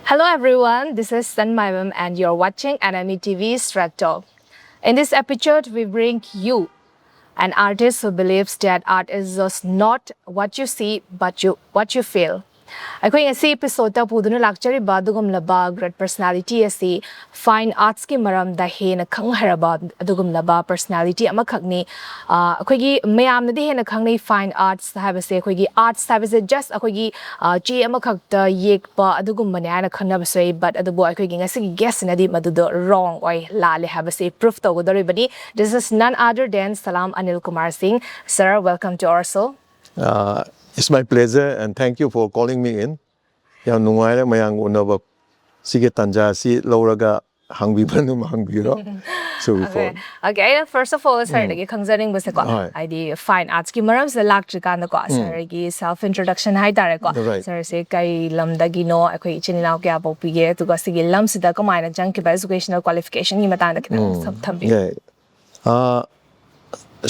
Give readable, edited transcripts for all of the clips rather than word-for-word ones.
Hello everyone, this is MAIBAM and you're watching NME TV Strato. In this episode, we bring you an artist who believes that art is just not what you see, but what you feel. ꯑꯩꯈꯣꯏ ꯉꯁꯤ episode ꯄꯨꯗꯨꯅ ꯂꯥꯛꯆꯔꯤꯕ ꯑꯗꯨꯒꯨꯝꯂꯕ great personality ꯑꯁꯤ fine arts ꯀꯤ ꯃꯔꯝꯗ ꯍꯦꯟꯅ ꯈꯪꯍꯔꯕ ꯑꯗꯨꯒꯨꯝꯂꯕ personality ꯑꯃꯈꯛꯅꯤ ꯑꯩꯈꯣꯏꯒꯤ ꯃꯌꯥꯝꯅꯗꯤ ꯍꯦꯟꯅ ꯈꯪꯅꯩ fine arts ꯍꯥꯏꯕꯁꯦ ꯑꯩꯈꯣꯏꯒꯤ arts ꯍꯥꯏꯕꯁꯦ just ꯑꯩꯈꯣꯏꯒꯤ ꯆꯦ ꯑꯃꯈꯛꯇ ꯌꯦꯛꯄ ꯑꯗꯨꯒꯨꯝꯕꯅꯦ ꯍꯥꯏꯅ ꯈꯟꯅꯕꯁꯨ ꯌꯥꯏ but ꯑꯗꯨꯕꯨ ꯑꯩꯈꯣꯏꯒꯤ ꯉꯁꯤꯒꯤ guest ꯅꯗꯤ ꯃꯗꯨꯗꯣ wrong ꯑꯣꯏ ꯂꯥꯜꯂꯦ ꯍꯥꯏꯕꯁꯦ proof ꯇꯧꯒꯗꯧꯔꯤꯕꯅꯤ. This is none other than Salam Anilkumar Singh. Sir, welcome to our show. It's my pleasure and thank you for calling me in. Yang nungaire mayang unaba sige tanja si lauraga hangbibanu hangbiro. So before. Okay. First of all, sir, lagi khangjaring base ko. ID fine arts ki maram se lak chika na ko. Sir, gi self introduction hai tare ko. Sir, se kai lam dagi no akoi chininaw kya bo pige to ga sige lam sida ko maina jang ki educational qualification ni mata na kina sab thambi.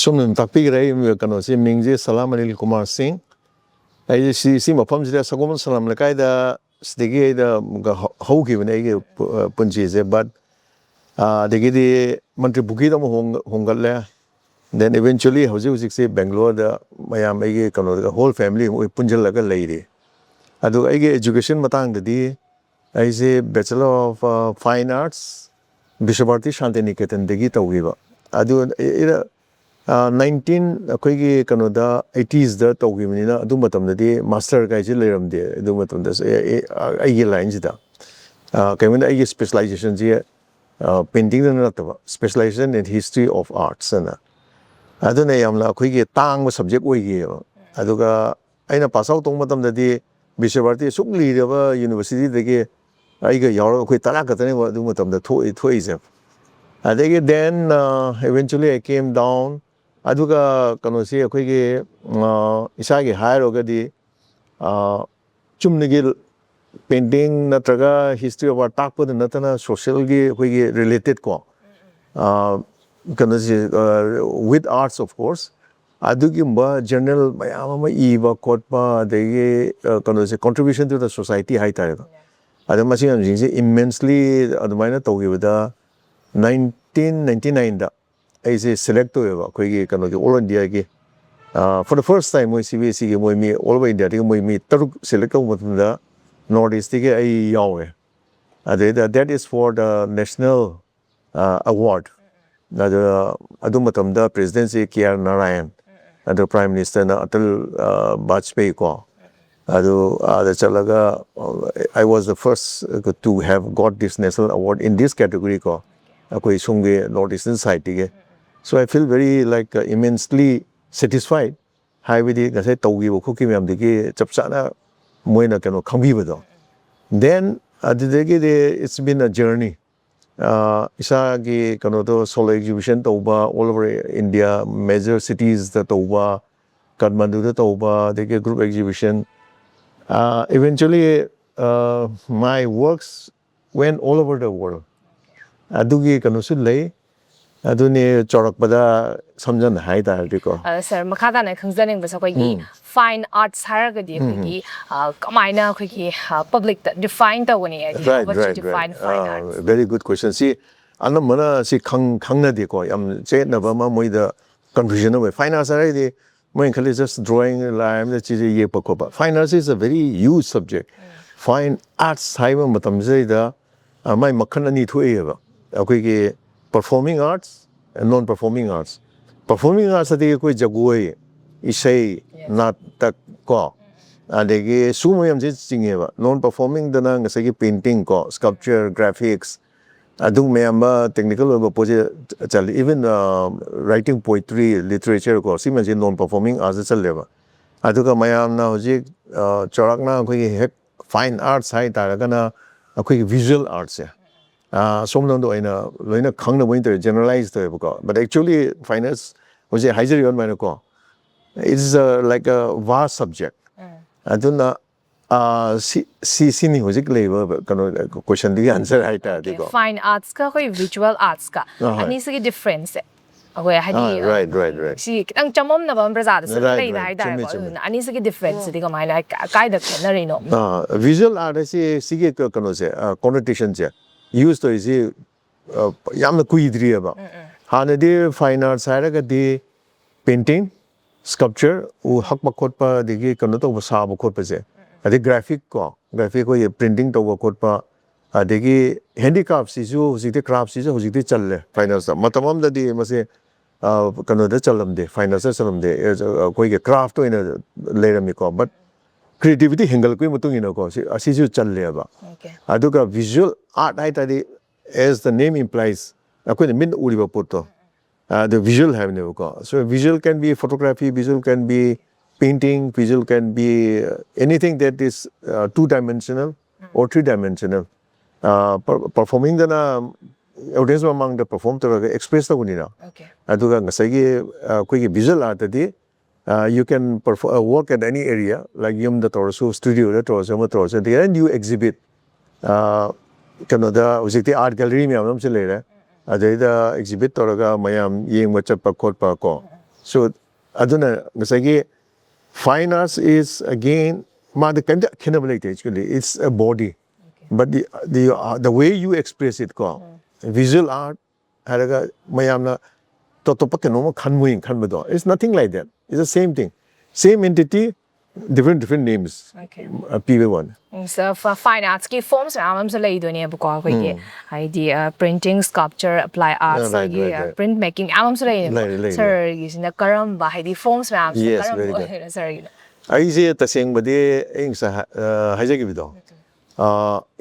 Somnum takpi rai kano si mingje Salam Anilkumar Singh. I see mafam sida sagom salam lakai da stigi da how ki bane ge punji se but degi di mantri buki da hongal le then eventually hoji se Bangalore da mayam ge kano da whole family punjal laga lai ri adu ai ge education matang da di I say Bachelor of Fine Arts Bishopati Shantiniketan degi tawgiba adu 19 ꯑꯩꯈꯣꯏꯒꯤ ꯀꯩꯅꯣꯗ 80s ꯗ ꯇꯧꯈꯤꯕꯅꯤꯅ ꯑꯗꯨ ꯃꯇꯝꯗꯗꯤ master ꯀꯥꯏꯁꯦ ꯂꯩꯔꯝꯗꯦ ꯑꯗꯨ ꯃꯇꯝꯗ ꯑꯩꯒꯤ ꯂꯥꯏꯟꯁꯤꯗ ꯀꯩꯒꯤꯅꯣꯗ ꯑꯩꯒꯤ ꯁ꯭ꯄꯦꯁꯤꯂꯥꯏꯖꯦꯁꯟꯁꯦ ꯄꯦꯟꯇꯤꯡꯗ ꯅꯠꯇꯕ ꯁ꯭ꯄꯦꯁꯤꯂꯥꯏꯖꯦꯁꯟ ꯏꯟ ꯍꯤꯁꯇ꯭ꯔꯤ ꯑꯣꯐ ꯑꯥꯔꯠꯁ ꯑꯅ ꯑꯗꯨꯅ ꯌꯥꯝꯅ ꯑꯩꯈꯣꯏꯒꯤ ꯇꯥꯡꯕ ꯁꯕꯖꯦꯛ ꯑꯣꯏꯈꯤꯑꯕ ꯑꯗꯨꯒ ꯑꯩꯅ ꯄꯥꯁ ꯑꯥꯎꯠ ꯇꯧꯕ ꯃꯇꯝꯗꯗꯤ ꯕꯤꯁ꯭ꯋꯚꯥꯔꯇꯤ ꯑꯁꯨꯛ ꯂꯤꯔꯕ ꯌꯨꯅꯤꯚꯔꯁꯤꯇꯤꯗꯒꯤ ꯑꯩꯒ ꯌꯥꯎꯔꯒ ꯑꯩꯈꯣꯏ 10 ꯈꯛꯇꯅꯦꯕ ꯑꯗꯨ ꯃꯇꯝꯗ ꯊꯣꯛꯏꯁꯦ ꯑꯗꯒꯤ then eventually I came down aduga kanosi akoigi isagi hairogadi chumnigi painting natraga history of art takpa natana social gi akoigi related ko kanosi with arts of course adugi ba general mayam ama iba kotpa adagi kanosi contribution to the society hai tare adu masi am jingse immensely adumaina tawgibada 1999 da I say select to all India for the first time we CBSE ge me all over India ge me taruk select the Northeast ge ai yawe that is for the national award adu matam da presidency KR Narayana the prime minister na Atal Bajpayee ko adu chalaga I was the first to have got this national award in this category ko akoi sungge Northeastern side ge. So I feel very like immensely satisfied. Hai vidi gasai tawgi bo khoki myam degi chapchana moina kano khambi bado. Then adidegi it's been a journey. Isa gi kano to solo exhibition tawba all over India, major cities da tawba, Kathmandu da tawba, degi group exhibition. Eventually my works went all over the world. Adugi kano su lay aduni chorakpada samjan hai ta diko sir makhada na khangjaning ba sakoigi fine arts haragadi khigi kamaina khigi public define ta woni what you define fine arts very good question see anamana si khangna de ko am che na ba ma moi da confusion of fine arts are de moi khali just drawing line the chije ye pa ko ba fine arts is a very huge subject fine arts hai ma matam je da mai makhan ani thoi ba akoi ge performing arts and non-performing arts. Performing arts adi koi jagoi, isai, natak ko, adegi sumayam je chingeba. Non-performing dana ngasagi painting ko, sculpture, graphics, adung mayamba technical ba poje chal even writing poetry, literature ko si maje non-performing arts chaleba. Aduga mayam na hoji chorakna koi fine arts hai taragana koi visual arts ya. Somnando ina loina khangna winter generalized but actually finance was a higher on my ko it's like a vast subject aduna see music labor question the answer hai ta fine arts ka koi visual arts ka ani se difference ꯑꯩꯈꯣꯏ ꯍꯥꯏꯗꯤ right. ꯁꯤ ꯈꯤꯇꯪ ꯆꯃꯝꯅꯕ ꯑꯃ ꯄ꯭ꯔꯖꯥꯗꯁꯨ Right, ꯂꯩꯅ right. ꯍꯥꯏꯇꯥꯔꯦꯀꯣ ꯆꯨꯝꯃꯦ. ꯑꯗꯨꯅ ꯑꯅꯤꯁꯤꯒꯤ ꯗꯤꯐ꯭ꯔꯦꯟꯁꯁꯤꯗꯤ ꯀꯃꯥꯏꯅ ꯀꯥꯏꯗ ꯈꯦꯠꯅꯔꯤꯅꯣ visual art ase sige kanose connotation je use to isi yamna kuidriyaba hanadi fine arts haraga di painting sculpture u hakpa khotpa digi kano to sa ba khotpa je adi graphic ko printing to ba khotpa adigi handicraft si ju hujikte craft si ju hujikte challe fine arts matamam da di mase kano da chalamde fine arts chalamde koi ge craft oina lerami ko but creativity hingal ko mutung ina ko asi ju challe ba aduga visual art hai tadi as the name implies akoi min uriba poto the visual have ne ko so visual can be photography, visual can be painting, visual can be anything that is two-dimensional or three-dimensional performing the audience among the perform to express the unina aduga ngasai gi koi visual art tadi you can work at any area like yum the torso studio the torso then you exhibit kanoda ujikti art gallery me amam se lere adeda exhibit toraga mayam yeng chappa khotpa ko so aduna ngasagi fine arts is again ma the kind of kinability actually it's a body but the way you express it ko visual art haraga mayam na to pakeno khanmuing khanbado it's nothing like that it's the same thing same entity different names PV1 so for fine arts ki forms amam se lei do ne bu ko ge idea printing sculpture apply arts print making amam se lei sir using the karam ba haidi forms amam se karam sir ai je taseng bade eng sa hajagi bido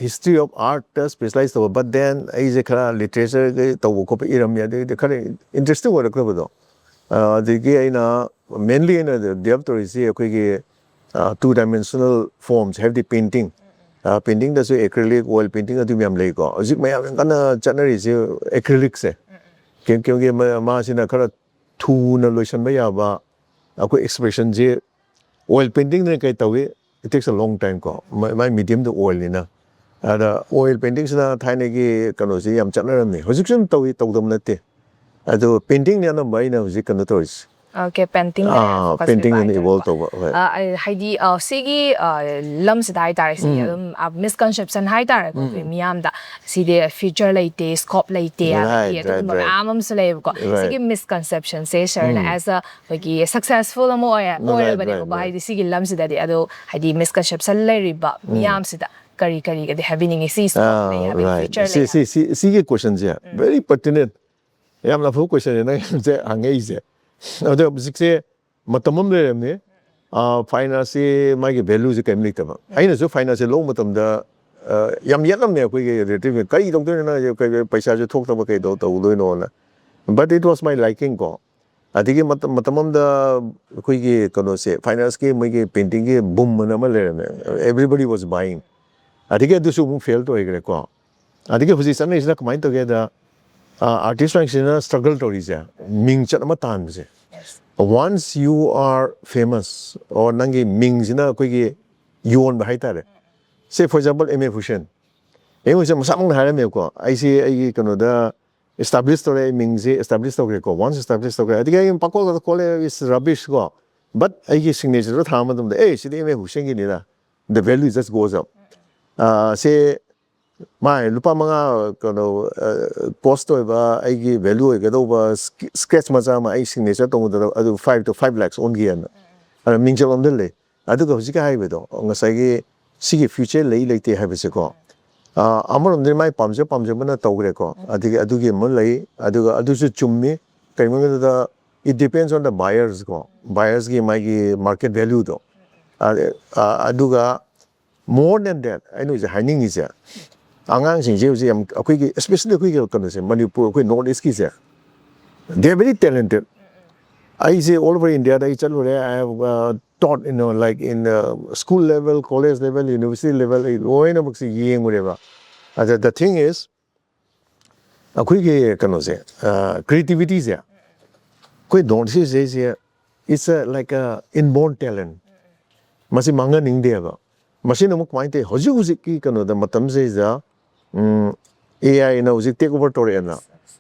history of art specialized but then ai je khara literature to ko pe iram ya de khare interesting wa rakra bido the aina mainly in the depth or is two-dimensional forms have the painting painting that's acrylic oil painting adu myam lei ko hojik mayam kana chanari se acrylic se kyunki ma sina khara thu na lotion ba ya ba akoi expression je oil painting ne kai tawi it takes a long time ko my medium the oil ni na ada oil painting sina thaine gi kano se yam chanaram ni hojik sun tawi tawdam nate ado painting ne na mai na hojik kano tois okay painting painting in evolve to haidi sigi lam se dai tar si misconception hai tar ko miyam da si de future laite scope laite ya to amam se le ko sigi misconception se sir as a like successful amo oil bane ko ba haidi sigi lam se da de ado haidi misconception le riba miyam se da kari ga de having si scope le having future see question je very pertinent yam la fu question na je angai je ado bsikse matamam le ne finance mai ge value je kem lik ta aina so finance lo matam da yam yalam ne koi ge relative kai dong de na kai paisa je thok ta ba kai do loi no na but it was my liking ko adigi matamam da koi ge kono se finance ke mai ge painting ge boom na ma le ne everybody was buying adigi du su fail to egre ko adigi position is na kamai to ge da artist rank sina struggle to is ming chat ma tan je once you are famous or nangi ming sina koi ge yon ba hai tare say for example MA Fusion samang na me ko I see ai kono da established to ming je established to ko once established to adiga pakol ko is rubbish ko but ai ge signature tha ma dum da si MA Fusion gi ni da the value just goes up say mai lupa manga kono post ba ai gi value ga do ba sketch ma ma ai signature to da adu 5 to 5 lakhs on gi ana mingjal on le adu ga hujika hai be do ngasai gi sigi future lei te hai be se ko amar on mai pamje bana tawre ko adu gi mon lei adu su chummi kai mo da it depends on the buyers gi mai gi market value do adu ga more than that I know is hiding is angang sing je akoi especially akoi kono se Manipur akoi north east ki se they are very talented I say all over India I have taught like in school level college level university level the thing is akoi kono se creativity is koi don't say it's like a inborn talent masi manga ning de ba machine amuk mainte hoji ki kono da matam se AI na take over to re na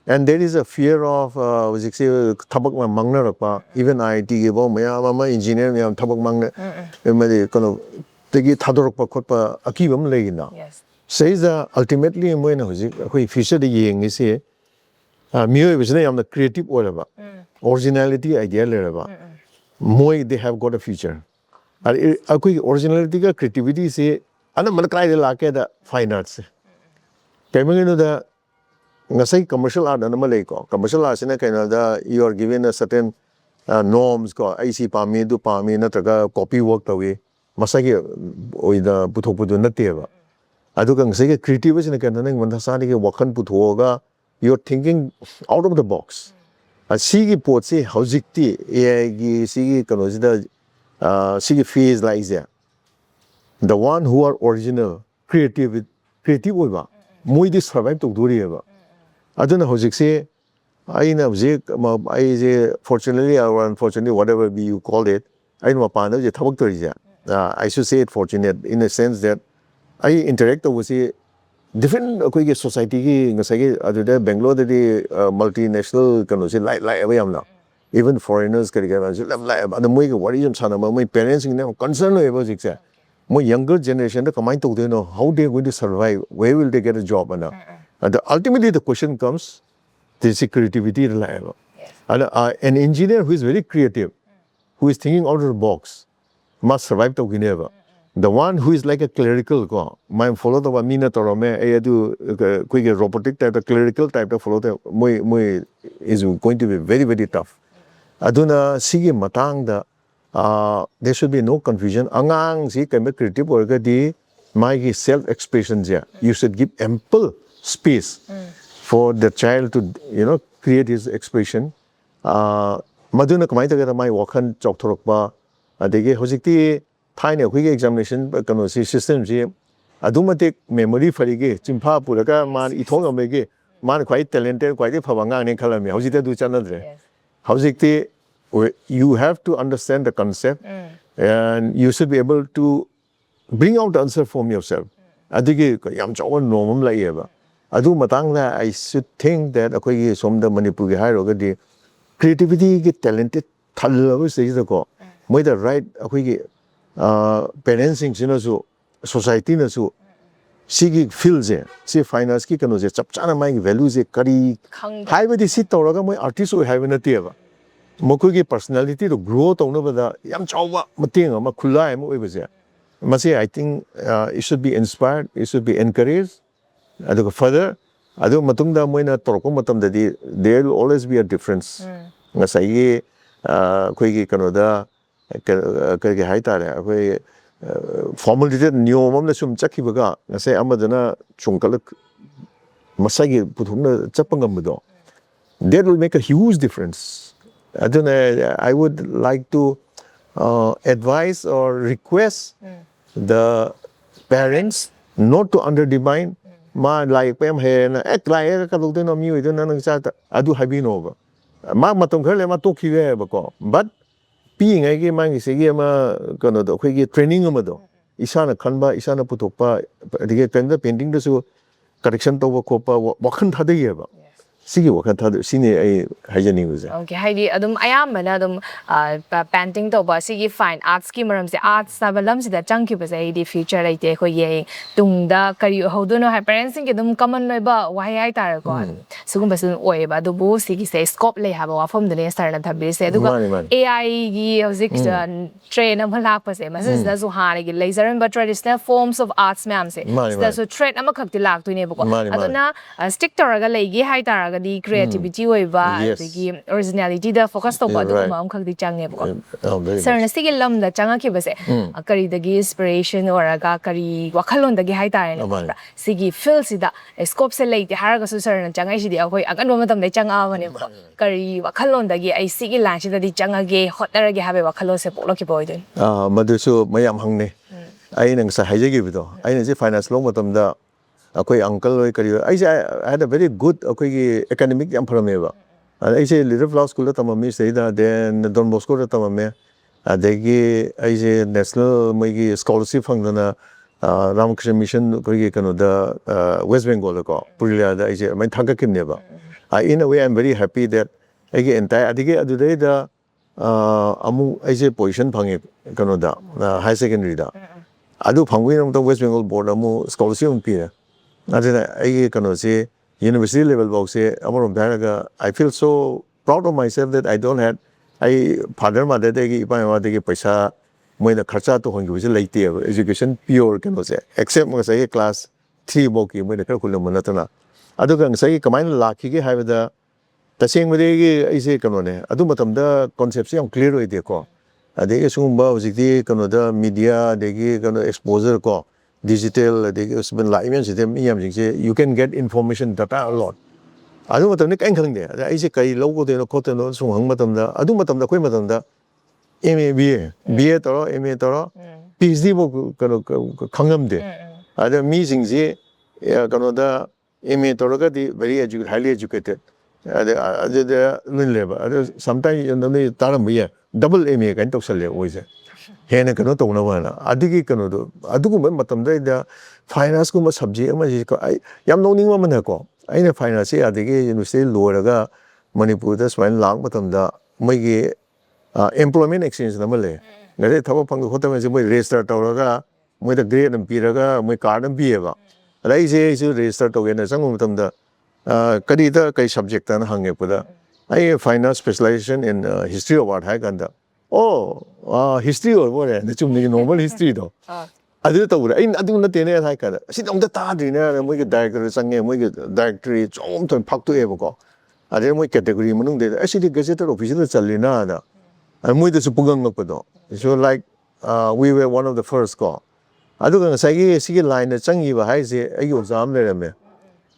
And there is a fear of tabak mangna even IT gibo mama engineer miyam tabak mangna madi kono tegi thadorok khotpa akibam legina. Yes. Says ultimately moina huji akoi future de yeng ise miyo bisne yam the creative oraba originality idea leraba moi they have got a future. Akoi originality ka creativity se ana man krai de lake da fine arts. Kamengino da ngasai commercial art na malay ko commercial art na kaina da you are given a certain norms ko IC pami du pami na taga copy work tawi masagi oida puthok pudu na teba adu kang say creative na kaina nang mantha sani ke wakan puthoga you're thinking out of the box sigi pot se haujikti AI gi sigi kano sida sigi phase like that the one who are original creative oiba moi this survive to durieba aduna hojikse aina fortunately or unfortunately whatever you call it aina mapana je thabak tori I should say it fortunate in a sense that I interact with different koi society ki ngasai aduda Bangalore de multinational kano se like awayamna even foreigners kari ga like and moi what is sanama my parents in concern about jikse my younger generation the combine to they know how they are going to survive where will they get a job and ultimately the question comes this creativity reliable and an engineer who is very creative who is thinking out of the box must survive to Guinea. The one who is like a clerical go my follow the mina torome I do quick robotic type of clerical type of follow the moi is going to be very very tough aduna sige matang da there should be no confusion angang si kai creative work di my self expression you should give ample space for the child to create his expression maduna kamai ta mai wakan chok thorok ba adege hojikti thaine hui examination kano system je adumatic memory farige chimpa puraka man ithong amege man quite talented quite phawanga ne khalami hojite du chanadre hojikti you have to understand the concept and you should be able to bring out the answer from yourself adege yam chaw normal laieba adu matang la I should think that akoi som da manipur ge hairo ga creativity ge talented thal se ko moi the right akoi ge parents sing so society na so sigi feel je si finance ki kano je chap chana mai value je kari hai ba di sit toraga moi artist oi hai na tieba mokoi ge personality to grow to na ba yam chawa mateng ma khulai mo oi ba je masi I think it should be inspired it should be encouraged aduga further adu matungda moina torko matam da there will always be a difference ngasai ge koi ge kano da kage hai tare akoi formulated nyom na sum chakhibaga ngasai amadana chungkal masagi puthumna chapangam do that will make a huge difference aduna I would like to advise or request the parents not to undermine ma like pem he na like ka lu de no mi de na nang sa adu habi no ba ma matong khale ma to khiwe ba ko but being ai ge ma ngi se ge ma kono do khoi ge training ma do isana khanba isana putokpa dige kanda painting da su correction to ba ko pa wakhan thade ye ba sige wakhan thade sine ai hajani uze okay haidi adum ayamana adum painting to ba sige fine arts ki maram se arts na balam se da changki ba sai di future ai te ko ye tungda kari hodono ha parents ke dum common noi ba why ai tar ko sugum ba sun oi ba do bo sige se scope le ha ba wa form de star na thabi se du AI gi music train am halak pa se mas da su ha gi laser and but traditional forms of arts ma'am se da so trend am khak ti lak tu ne ba ko aduna stick toraga le gi hai tar the creativity oi ba the originality da focus to ba do ma am khak di change ba ko sir na sige lam da changa ki ba se kari da gi inspiration or ga kari wakhalon da gi hai tar ne sige feel si da scope se le ti har ga su sir na changa si di akoi akan ba matam dai changa ba ne kari wakhalon da gi ai sige lan si da di changa ge hotar ge habe wakhalon se poklo ki boy den madu su mayam hang ne ai nang sa haije gi bido ai ne je finance long matam da akoi uncle oi kari I had a very good akoi academic yam pharame ba I say little flower school ta mami sei da then Don Bosco ta mami adegi I say national mai gi scholarship phangdana Ramakrishna mission koi gi kano da West Bengal ko Purulia da I say mai thanga kim ne ba in a way, I'm very happy that again, entire the amu I position pang Canada, high secondary da. Adu pangwin the West Bengal board amu scholarship pia. I can say university level box I feel so proud of myself that I don't have I father mother paisa when the kharcha to hong late education pure can say except say class 3 boki when the curriculum monatana. Adu can say command laki have the same way I say canone. Adu matam the conception clear with the co. They sumba the media they exposure ko. Digital, you can get information data a lot. I don't know what there. I say, logo de cotton, so hung matam, I do matam the Quimatam, MA, BA Toro, MA Toro, PhD book, Kangam de. Other meetings, Canada, MA Toroga, very highly educated. Sometimes you know, Taram, double MA can talk always. Hena kano to na wana adigi kano do adugu matam da finance ko subject ama ai yam no ning man ko aina finance adigi university loraga manipur da swain lang matam da mai employment exchange na male ngare thabo pang ko ta mai register tawraga mai da grade am piraga mai card am pieba rai je register to na sang matam da kadi da kai subject na hange puda ai finance specialization in history of art ha ganda. Oh, history or what? The chumni normal history though. I did it. I do not know like that. Sit on the tardina and we get director sang we get directory on to pack to evoco. I didn't make category munung de actually gazetted official salina. And with the supungang pedo. So like we were one of the first call. I do not say see line the changi high say I use me.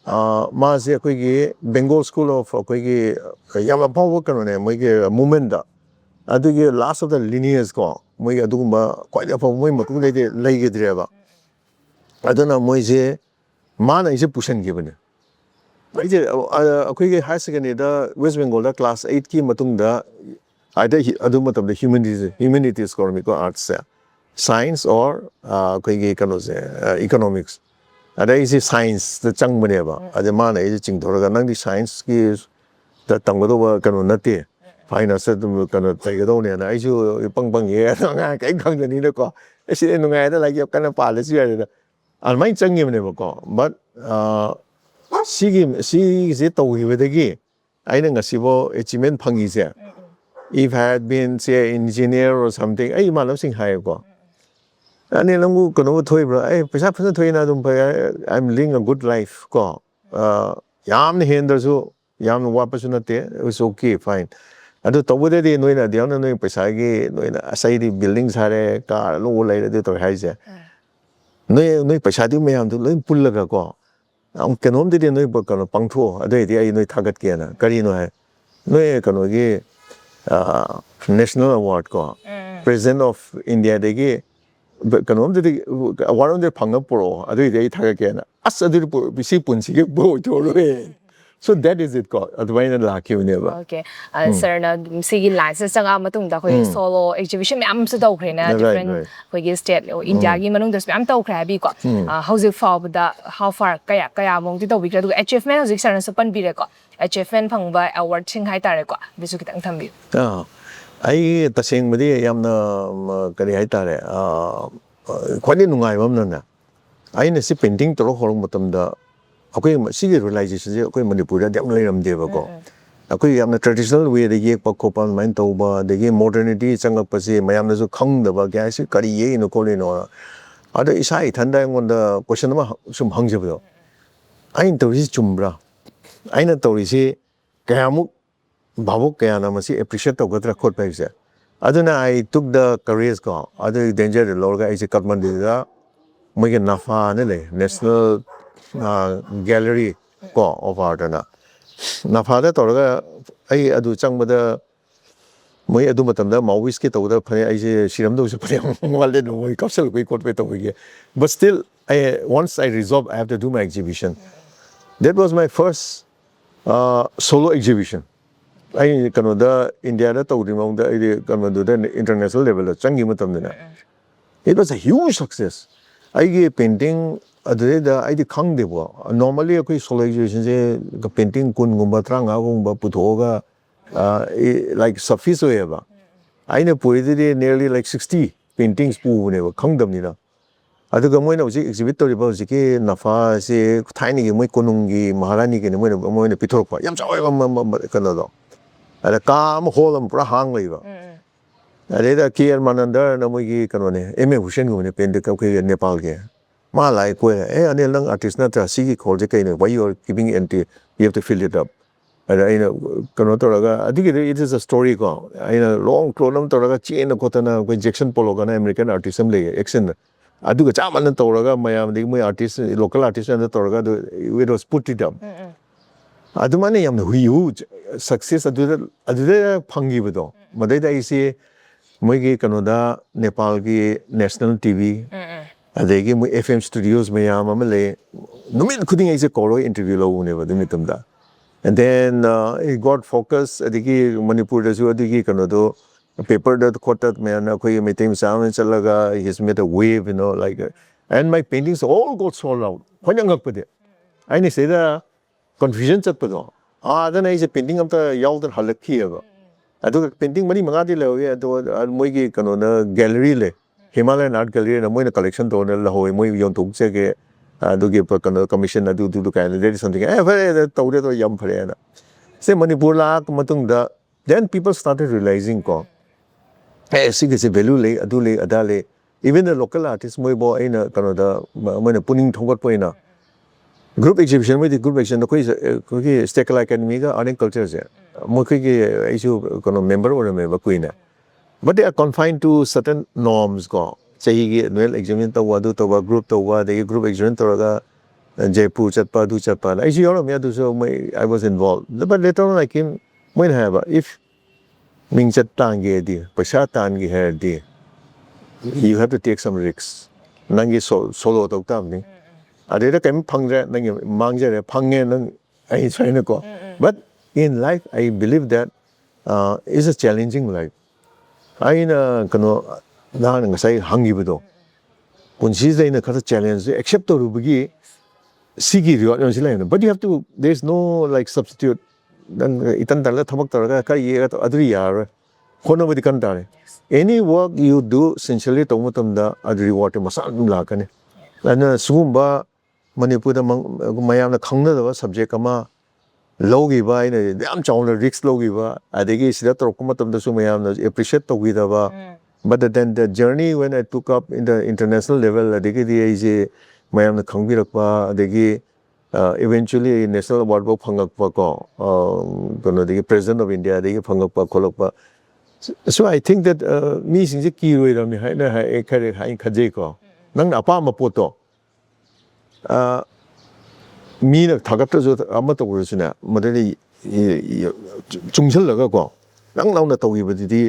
Mazi Quigi, Bengal School of Quigi Yamapo worker on a movement. I think last of the linears go. We are doing quite a point, but lay driver. I don't know, Moise, man is a pushing given. A quick high secondary, the West Bengal class 8 key matunda. I do of the humanities economic arts, science or economics. And I say science, the Chang Maneva, at the man is Chingtoraga, the science skills that Tangoda cannot. Finance kind take it on and I should pang yeah, I can't come to Nico. I said, no matter like your kind of policy. I might send him never go, but see is it with the gay. I think a civil achievement pang is there. If I had been, say, engineer or something, I might have seen higher go. And then I'm going to I'm living a good life. Go. Yam hinders who Yam Wapasunate, it was okay, fine. I do talk with it in the other Pesagi, Asai buildings had a car, no later to Hazer. No Pesadi may have to learn Pullaga go. Can home did no book on a punctual, a day, no target Kiana, Carino, no Kanogi National Award go. President of India, they gave. But can home did one of the Pangapuro, a day target Kiana. As a little Punsi, boat away. So that is it called. Advain lucky never. Okay. Sir, na sige license sa nga matong da ko solo exhibition am sa daw krena different ko state India gi manung da am taw kra bi ko. How's it for da how far kaya mong dito bi kra achievement how's sir na sa pan bi re ko. Achievement phang ba award ching hai tare ko. Bisu kitang thambi. Ai taseng madi yam na kari hai tare. Kwani nungai bam na. Ai na si painting toro horong matam da okay, see realization. Okay, Manipur, definitely Devago. Okay, I'm the traditional way they gave Pacopan, Mantoba, they gave modernity, Sangapasi, Mayamazu Kong, the Bagas, Kari, no Colino. Other Isai, Tanda on the question of some Hangzaville. I into his Chumbra. I know Torisi, Kayamu, Babu Kayanamasi, appreciate of Gatra Court Page. Other than I took the careers go, other danger, the Lorga is a Katmandida, Megan Nafa, National. Gallery of art na father toraga ai adu changbada moi adu matamda Maoist ke tawda phane ai je siram do se phane wale no moi kapsal koi court pe tawge but still once I resolved I have to do my exhibition. That was my first solo exhibition. I Canada India da tawdi maungda ai Canada da international level changi matamda. It was a huge success. I painting ꯑꯗꯨꯗꯩꯗ ꯑꯩꯗꯤ ꯈꯪꯗꯦꯕꯀꯣ normally ꯑꯩꯈꯣꯏ solo exhibitionꯁꯦ painting 10ꯒꯨꯝꯕ 35ꯒꯨꯝꯕ ꯄꯨꯊꯣꯛꯑꯒ like suffice ꯑꯣꯏꯌꯦꯕ ꯑꯩꯅ ꯄꯨꯔꯤꯗꯨꯗꯤ nearly like 60 paintings ꯄꯨꯕꯅꯦꯕ ꯈꯪꯗꯕꯅꯤꯅ ꯑꯗꯨꯒ ꯃꯣꯏꯅ ꯍꯧꯖꯤꯛ exhibit ꯇꯧꯔꯤꯕ ꯍꯧꯖꯤꯛꯀꯤ ꯅꯐꯥꯁꯦ ꯊꯥꯏꯅꯒꯤ ꯃꯣꯏ ꯀꯣꯅꯨꯡꯒꯤ ꯃꯍꯥꯔꯥꯅꯤꯒꯤꯅ ꯃꯣꯏꯅ ꯄꯤꯊꯣꯔꯛꯄ ꯌꯥꯝ ꯆꯥꯎꯋꯦꯕ ꯀꯩꯅꯣꯗꯣ ꯑꯗ ꯀꯥ ꯑꯃ ꯍꯣꯜ ꯑꯃ ꯄꯨꯔꯥ ꯍꯥꯡ ꯂꯩꯕ ꯑꯗꯩꯗ ꯀꯦ.ꯑꯥꯔ. ꯃꯥꯅꯟꯗꯔꯅ ꯃꯣꯏꯒꯤ ꯀꯩꯅꯣꯅꯦ ꯑꯦꯝ.ꯑꯦ. ꯍꯨꯁꯦꯟꯒꯨꯝꯕꯅꯦ ꯑꯩꯈꯣꯏꯒꯤ ꯅꯦꯄꯥꯜꯒꯤ ꯃꯥ ꯂꯥꯛꯑꯦ ꯀꯣꯏꯔꯦ ꯑꯅꯤꯜ ꯅꯪ ꯑꯥꯔꯇꯤꯁ ꯅꯠꯇ꯭ꯔꯥ ꯁꯤꯒꯤ ꯈꯣꯜꯁꯦ ꯀꯩꯅꯣ why you are giving empty you have to fill it up ꯑꯗ ꯑꯩꯅ ꯀꯩꯅꯣ ꯇꯧꯔꯒ ꯑꯗꯨꯒꯤꯗꯤ it is a story ꯀꯣ ꯑꯩꯅ ꯂꯣꯡ ꯀ꯭ꯂꯣꯠ ꯑꯃ ꯇꯧꯔꯒ ꯆꯦꯟꯅ ꯈꯣꯠꯇꯅ ꯑꯩꯈꯣꯏ ꯖꯦꯛꯁꯟ ꯄꯣꯂꯣꯒꯅ ꯑꯃꯦꯔꯤꯀꯟ ꯑꯥꯔꯇꯤꯁ ꯑꯃ ꯂꯩꯌꯦ ꯑꯦꯛꯁꯟꯗ ꯑꯗꯨꯒ ꯆꯞ ꯃꯥꯟꯅ ꯇꯧꯔꯒ ꯃꯌꯥꯝꯗꯒꯤ ꯃꯣꯏ ꯑꯥꯔꯇꯤꯁ ꯂꯣꯀꯦꯜ ꯑꯥꯔꯇꯤꯁ ꯑꯃꯗ ꯇꯧꯔꯒ ꯑꯗꯨ it was put it up ꯑꯗꯨꯃꯥꯏꯅ ꯌꯥꯝꯅ huge success ꯑꯗꯨꯗ ꯐꯪꯈꯤꯕꯗꯣ ꯃꯗꯩꯗ ꯑꯩꯁꯦ ꯃꯣꯏꯒꯤ ꯀꯩꯅꯣꯗ ꯅꯦꯄꯥꯜꯒꯤ ꯅꯦꯁꯅꯦꯜ ꯇꯤꯚꯤ ꯑꯗꯒꯤ ꯃꯣꯏ FM studios ꯃꯌꯥꯝ ꯑꯃ ꯂꯩ ꯅꯨꯃꯤꯠ ꯈꯨꯗꯤꯡ ꯑꯩꯁꯦ ꯀꯧꯔꯒ interview ꯂꯧꯕꯅꯦꯕ ꯑꯗꯨ ꯃꯇꯝꯗ and then it got focus ꯑꯗꯒꯤ ꯃꯅꯤꯄꯨꯔꯗꯁꯨ ꯑꯗꯨꯒꯤ ꯀꯩꯅꯣꯗꯣ ꯄꯦꯄꯔꯗ ꯈꯣꯠꯇ ꯃꯌꯥꯝꯅ ꯑꯩꯈꯣꯏꯒꯤ ꯃꯩꯇꯩ ꯃꯆꯥ ꯑꯃ ꯆꯠꯂꯒ he's made a wave you know like and my paintings all got sold out ꯈꯣꯏꯅ ꯉꯛꯄꯗꯤ ꯑꯩꯅ ꯁꯤꯗ confusion ꯆꯠꯄꯗꯣ ꯑꯗꯨꯅ ꯑꯩꯁꯦ painting ꯑꯝꯇ ꯌꯥꯎꯗꯅ ꯍꯜꯂꯛꯈꯤꯑꯕ ꯑꯗꯨꯒ painting 4-5ꯗꯤ ꯂꯧꯋꯦ ꯑꯗꯣ ꯃꯣꯏꯒꯤ ꯀꯩꯅꯣꯅ gallery ꯂꯩ Himalayan Art Gallery ꯃꯣꯏꯅ collection ꯇꯧꯔ ꯂꯧꯍꯧꯋꯦ ꯃꯣꯏ ꯌꯣꯟꯊꯣꯛꯆꯒꯦ ꯑꯗꯨꯒꯤ ꯀꯩꯅꯣ commission ꯑꯗꯨ ꯀꯥꯏꯅ there is something ꯐꯔꯦ ꯇꯧꯔꯦ ꯌꯥꯝ ꯐꯔꯦꯅ ꯁꯦ ꯃꯅꯤꯄꯨꯔ ꯂꯥꯛꯄ ꯃꯇꯨꯡꯗ then people started realizing ꯀꯣ ꯁꯤꯒꯤꯁꯦ value ꯂꯩ ꯑꯗꯨ ꯂꯩ ꯑꯗꯥ ꯂꯩ even the local artists ꯃꯣꯏꯕꯨ ꯑꯩꯅ ꯀꯩꯅꯣꯗ ꯃꯣꯏꯅ ꯄꯨꯛꯅꯤꯡ ꯊꯧꯒꯠꯄ ꯑꯣꯏꯅ group exhibition ꯃꯣꯏꯗꯤ group exhibition ꯑꯩꯈꯣꯏꯒꯤ ꯁ꯭ꯇꯦꯀꯜ ꯑꯦꯀꯥꯗꯃꯤꯒ ꯑꯥꯔꯠ ꯑꯦꯟ ꯀꯜꯆꯔꯁꯦ ꯃꯈꯣꯏꯒꯤ ꯑꯩꯁꯨ ꯀꯩꯅꯣ ꯃꯦꯝꯕꯔ ꯑꯣꯏꯔꯝꯃꯦꯕ ꯀꯨꯏꯅ but they are confined to certain norms ꯀꯣ ꯆꯍꯤꯒꯤ annual exhibition ꯇꯧꯕ ꯑꯗꯨ ꯇꯧꯕ group ꯇꯧꯕ ꯑꯗꯒꯤ group exhibition ꯇꯧꯔꯒ ꯖꯩꯄꯨꯔ ꯆꯠꯄ ꯑꯗꯨ ꯆꯠꯄ ꯑꯩꯁꯨ ꯌꯥꯎꯔꯝꯃꯦ ꯑꯗꯨꯁꯨ ꯃꯣꯏ I was involved but later on I came ꯃꯣꯏꯅ ꯍꯥꯏꯕ if ꯃꯤꯡꯆꯠ ꯇꯥꯟꯒꯦꯗꯤ ꯄꯩꯁꯥ ꯇꯥꯟꯒꯦ ꯍꯥꯏꯔꯗꯤ you have to take some risks ꯅꯪꯒꯤ solo ꯇꯧ ꯇꯥꯕꯅꯤ ꯑꯗꯩꯗ ꯀꯩꯝ ꯐꯪꯗ꯭ꯔꯦ ꯅꯪꯒꯤ ꯃꯥꯡꯖꯔꯦ ꯐꯪꯉꯦ ꯅꯪ ꯑꯩ ꯁꯨꯃꯥꯏꯅꯀꯣ but in life I believe that is a challenging life ꯑꯩꯅ ꯀꯩꯅꯣ ꯅꯍꯥꯟ ꯉꯁꯥꯏ ꯍꯪꯈꯤꯕꯗꯣ ꯄꯨꯟꯁꯤꯁꯤꯗ ꯑꯩꯅ ꯈꯔ ꯆꯦꯂꯦꯟꯖꯁꯦ ꯑꯦꯛꯁꯦꯞ ꯇꯧꯔꯨꯕꯒꯤ ꯁꯤꯒꯤ ꯔꯤꯋꯥꯔꯗ ꯑꯃꯁꯨ ꯂꯩꯕꯅꯤ but you have to there is no like substitute ꯅꯪ ꯏꯇꯟ ꯇꯜꯂ ꯊꯕꯛ ꯇꯧꯔꯒ ꯈꯔ ꯌꯦꯛꯑꯒ ꯑꯗꯨꯗꯤ ꯌꯥꯔꯔꯣꯏ ꯍꯣꯠꯅꯕꯗꯤ ꯀꯟ ꯇꯥꯔꯦ any work you do sincerely ꯇꯧꯕ ꯃꯇꯝꯗ ꯑꯗꯨ ꯔꯤꯋꯥꯔꯗꯇꯤ ꯃꯁꯥ ꯑꯗꯨꯝ ꯂꯥꯛꯀꯅꯤ ꯑꯗꯨꯅ ꯁꯤꯒꯨꯝꯕ ꯃꯅꯤꯄꯨꯔꯗ ꯃꯌꯥꯝꯅ ꯈꯪꯅꯗꯕ ꯁꯕꯖꯦꯛ ꯑꯃ ꯂꯧꯈꯤꯕ ꯑꯩꯅ ꯌꯥꯝ ꯆꯥꯎꯅ ꯔꯤꯛꯁ ꯂꯧꯈꯤꯕ ꯑꯗꯒꯤ ꯁꯤꯗ ꯇꯧꯔꯛꯄ ꯃꯇꯝꯗꯁꯨ ꯃꯌꯥꯝꯅ appreciate ꯇꯧꯕꯤꯗꯕ but then the journey when I took up in the international level ꯑꯗꯒꯤꯗꯤ ꯑꯩꯁꯦ ꯃꯌꯥꯝꯅ ꯈꯪꯕꯤꯔꯛꯄ ꯑꯗꯒꯤ eventually national award ꯐꯥꯎ ꯐꯪꯉꯛꯄ ꯀꯣ ꯀꯩꯅꯣꯗꯒꯤ president of Indiaꯗꯒꯤ ꯐꯪꯉꯛꯄ ꯈꯣꯠꯂꯛꯄ so I think that ꯃꯤꯁꯤꯡꯁꯦ ꯀꯤꯔꯣꯏꯔꯝꯅꯤ ꯍꯥꯏꯅ ꯈꯔ ꯈꯟꯖꯩꯀꯣ ꯅꯪꯅ ꯑꯄꯥꯝꯕ ꯄꯣꯠꯇꯣ ꯃꯤꯅ ꯊꯥꯒꯠꯇ꯭ꯔꯁꯨ ꯑꯃ ꯇꯧꯔꯁꯨꯅꯦ ꯃꯗꯩꯗ ꯆꯨꯡꯁꯤꯜꯂꯒꯀꯣ ꯅꯪ ꯂꯥꯎꯅ ꯇꯧꯈꯤꯕꯗꯨꯗꯤ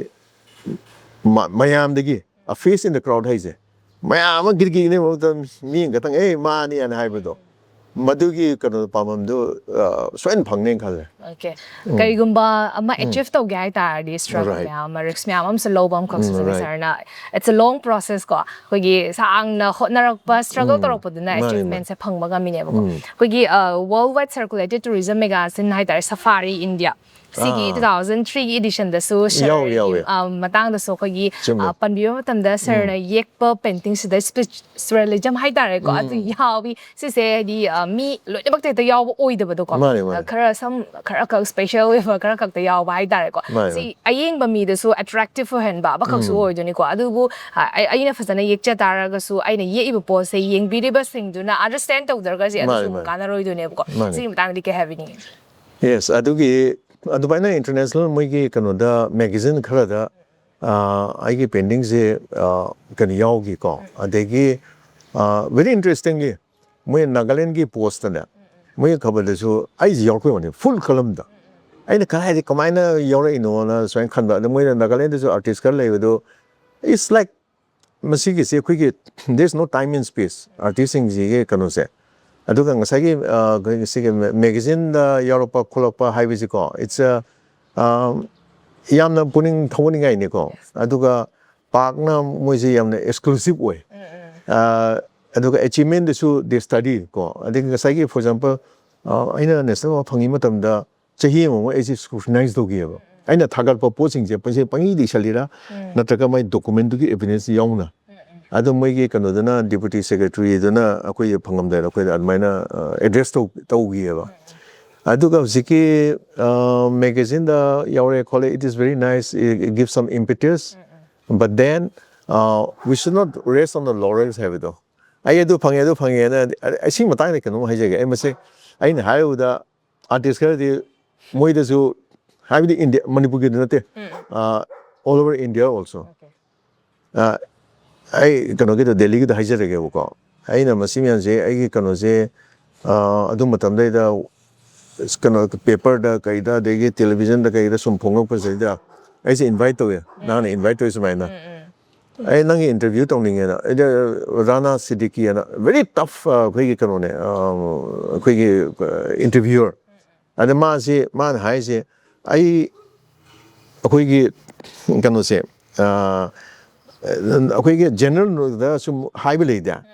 ꯃꯌꯥꯝꯗꯒꯤ a face in the crowd ꯍꯥꯏꯁꯦ ꯃꯌꯥꯝ ꯑꯃ ꯒꯤꯔꯒꯤꯅꯦ ꯃꯍꯨꯠꯇ ꯃꯤ ꯈꯛꯇꯪ ꯃꯥꯅꯦꯅ ꯍꯥꯏꯕꯗꯣ ꯃꯗꯨꯒꯤ ꯀꯩꯅꯣ ꯄꯥꯝꯕꯝꯗꯨ ꯁꯣꯏꯅ ꯐꯪꯅꯦꯅ ꯈꯜꯂꯦ Okay. ꯀꯔꯤꯒꯨꯝꯕ ꯑꯃ achieve ꯇꯧꯒꯦ ꯍꯥꯏꯇꯥꯔꯗꯤ struggle Right. ꯃꯌꯥꯝ ꯑꯃ risk ꯃꯌꯥꯝ ꯑꯃꯁꯨ ꯂꯧꯕ ꯑꯃꯈꯛꯁꯨꯅꯤ ꯁꯔꯅ it's a long process ꯀꯣ ꯑꯩꯈꯣꯏꯒꯤ ꯁꯥꯡꯅ ꯍꯣꯠꯅꯔꯛꯄ struggle ꯇꯧꯔꯛꯄꯗꯨꯅ achievementꯁꯦ ꯐꯪꯕ ꯉꯝꯃꯤꯅꯦꯕꯀꯣ ꯑꯩꯈꯣꯏꯒꯤ world wide circulated tourism magazine ꯍꯥꯏꯇꯥꯔꯦ Safari India ꯁꯤꯒꯤ 2003ꯒꯤ editionꯗꯁꯨ ꯁꯔꯒꯤ ꯃꯇꯥꯡꯗꯁꯨ ꯑꯩꯈꯣꯏꯒꯤ ꯄꯟꯕꯤꯕ ꯃꯇꯝꯗ ꯁꯔꯅ ꯌꯦꯛꯄ paintingꯁꯤꯗ spiritualism ꯍꯥꯏꯇꯥꯔꯦꯀꯣ ꯑꯗꯨ ꯌꯥꯎꯏ ꯁꯤꯁꯦ ꯍꯥꯏꯗꯤ ꯃꯤ ꯂꯣꯏꯅꯃꯛꯇ ꯍꯦꯛꯇ ꯌꯥꯎꯕ ꯑꯣꯏꯗꯕꯗꯣꯀꯣ ꯈꯔ ꯈꯔ ꯈꯛ ꯁ꯭ꯄꯦꯁꯦꯜ ꯑꯣꯏꯕ ꯈꯔ ꯈꯛꯇ ꯌꯥꯎꯕ ꯍꯥꯏꯇꯥꯔꯦꯀꯣ ꯁꯤ ꯑꯌꯦꯡꯕ ꯃꯤꯗꯁꯨ ꯑꯦꯇ꯭ꯔꯦꯛꯇꯤቭ ꯑꯣꯏꯍꯟꯕ ꯑꯃꯈꯛꯁꯨ ꯑꯣꯏꯗꯣꯏꯅꯤꯀꯣ ꯑꯗꯨꯕꯨ ꯑꯩꯅ ꯐꯖꯅ ꯌꯦꯛꯆ ꯇꯥꯔꯒꯁꯨ ꯑꯩꯅ ꯌꯦꯛꯏꯕ ꯄꯣꯠꯁꯦ ꯌꯦꯡꯕꯤꯔꯤꯕꯁꯤꯡꯗꯨꯅ ꯑꯟꯗꯔꯁꯇꯦꯟ ꯇꯧꯗ꯭ꯔꯒꯗꯤ ꯑꯗꯨꯁꯨ ꯑꯃꯨꯛ ꯀꯥꯟꯅꯔꯣꯏꯗꯣꯏꯅꯦꯕꯀꯣ ꯁꯤꯒꯤ ꯃꯇꯥꯡꯗꯗꯤ ꯀꯩ ꯍꯥꯏꯕꯤꯅꯤꯡꯉꯤ Yes ꯑꯗꯨꯒꯤ ꯑꯗꯨꯃꯥꯏꯅ international ꯃꯣꯏꯒꯤ ꯀꯩꯅꯣꯗ magazine ꯈꯔꯗ ꯑꯩꯒꯤ paintingꯁꯦ ꯀꯩꯅꯣ ꯌꯥꯎꯈꯤꯀꯣ ꯑꯗꯒꯤ very interestingly ꯃꯣꯏ ꯅꯥꯒꯥꯂꯦꯟꯒꯤ ꯄꯣꯁꯇꯅꯦ ꯃꯣꯏꯒꯤ ꯈꯕꯔꯗꯁꯨ ꯑꯩꯁꯦ ꯌꯥꯎꯔꯛꯄꯩ ꯋꯥꯅꯤ full columnꯗ ꯑꯩꯅ ꯀꯗꯥꯏꯗ ꯀꯃꯥꯏꯅ ꯌꯥꯎꯔꯛꯏꯅꯣꯅ ꯁꯨꯃꯥꯏꯅ ꯈꯟꯕ ꯑꯗ ꯃꯣꯏꯅ ꯅꯥꯒꯥꯂꯦꯟꯗꯁꯨ ꯑꯥꯔꯇꯤꯁ ꯈꯔ ꯂꯩꯕꯗꯣ it's like ꯃꯁꯤꯒꯤꯁꯦ ꯑꯩꯈꯣꯏꯒꯤ there is no time and space ꯑꯥꯔꯇꯤꯁꯁꯤꯡꯁꯤꯒꯤ ꯀꯩꯅꯣꯁꯦ ꯑꯗꯨꯒ ꯉꯁꯥꯏꯒꯤ ꯁꯤꯒꯤ ꯃꯦꯒꯥꯖꯤꯟꯗ ꯌꯥꯎꯔꯛꯄ ꯈꯣꯠꯂꯛꯄ ꯍꯥꯏꯕꯁꯤꯀꯣ it's ꯌꯥꯝꯅ ꯄꯨꯛꯅꯤꯡ ꯊꯧꯒꯠꯅꯤꯡꯉꯥꯏꯅꯤꯀꯣ ꯑꯗꯨꯒ ꯄꯥꯛꯅ ꯃꯣꯏꯁꯦ ꯌꯥꯝꯅ exclusive ꯑꯣꯏ ꯑꯗꯨꯒ achievement they study ko ading ngasai for example aina national phangi matamda chahi among aisi scrutinize dogieba aina thagal pa posting je panse pangi di salira natraga mai document gi evidence yauna adu mai gi kanodana deputy secretary dana akoi phangam da akoi admaina address to gieba aduga ziki magazine da yaure khole it is very nice, it gives some impetus, but then we should not rest on the laurels have it though. I do pang and I see Matana can I must say I know how the artist the Moidazu have the India Manipur all over India also. I cannot get a delegate the Hajar. I know Massimian say I cannot say Adumatam the paper the Kaida, they get television the Kaida some Pongo Pasida. I say invite to you. Now invite to is mine. I nang interview tongning Rana Siddiqui and very tough interviewer. And the man say man high say I can say general the some high belay there.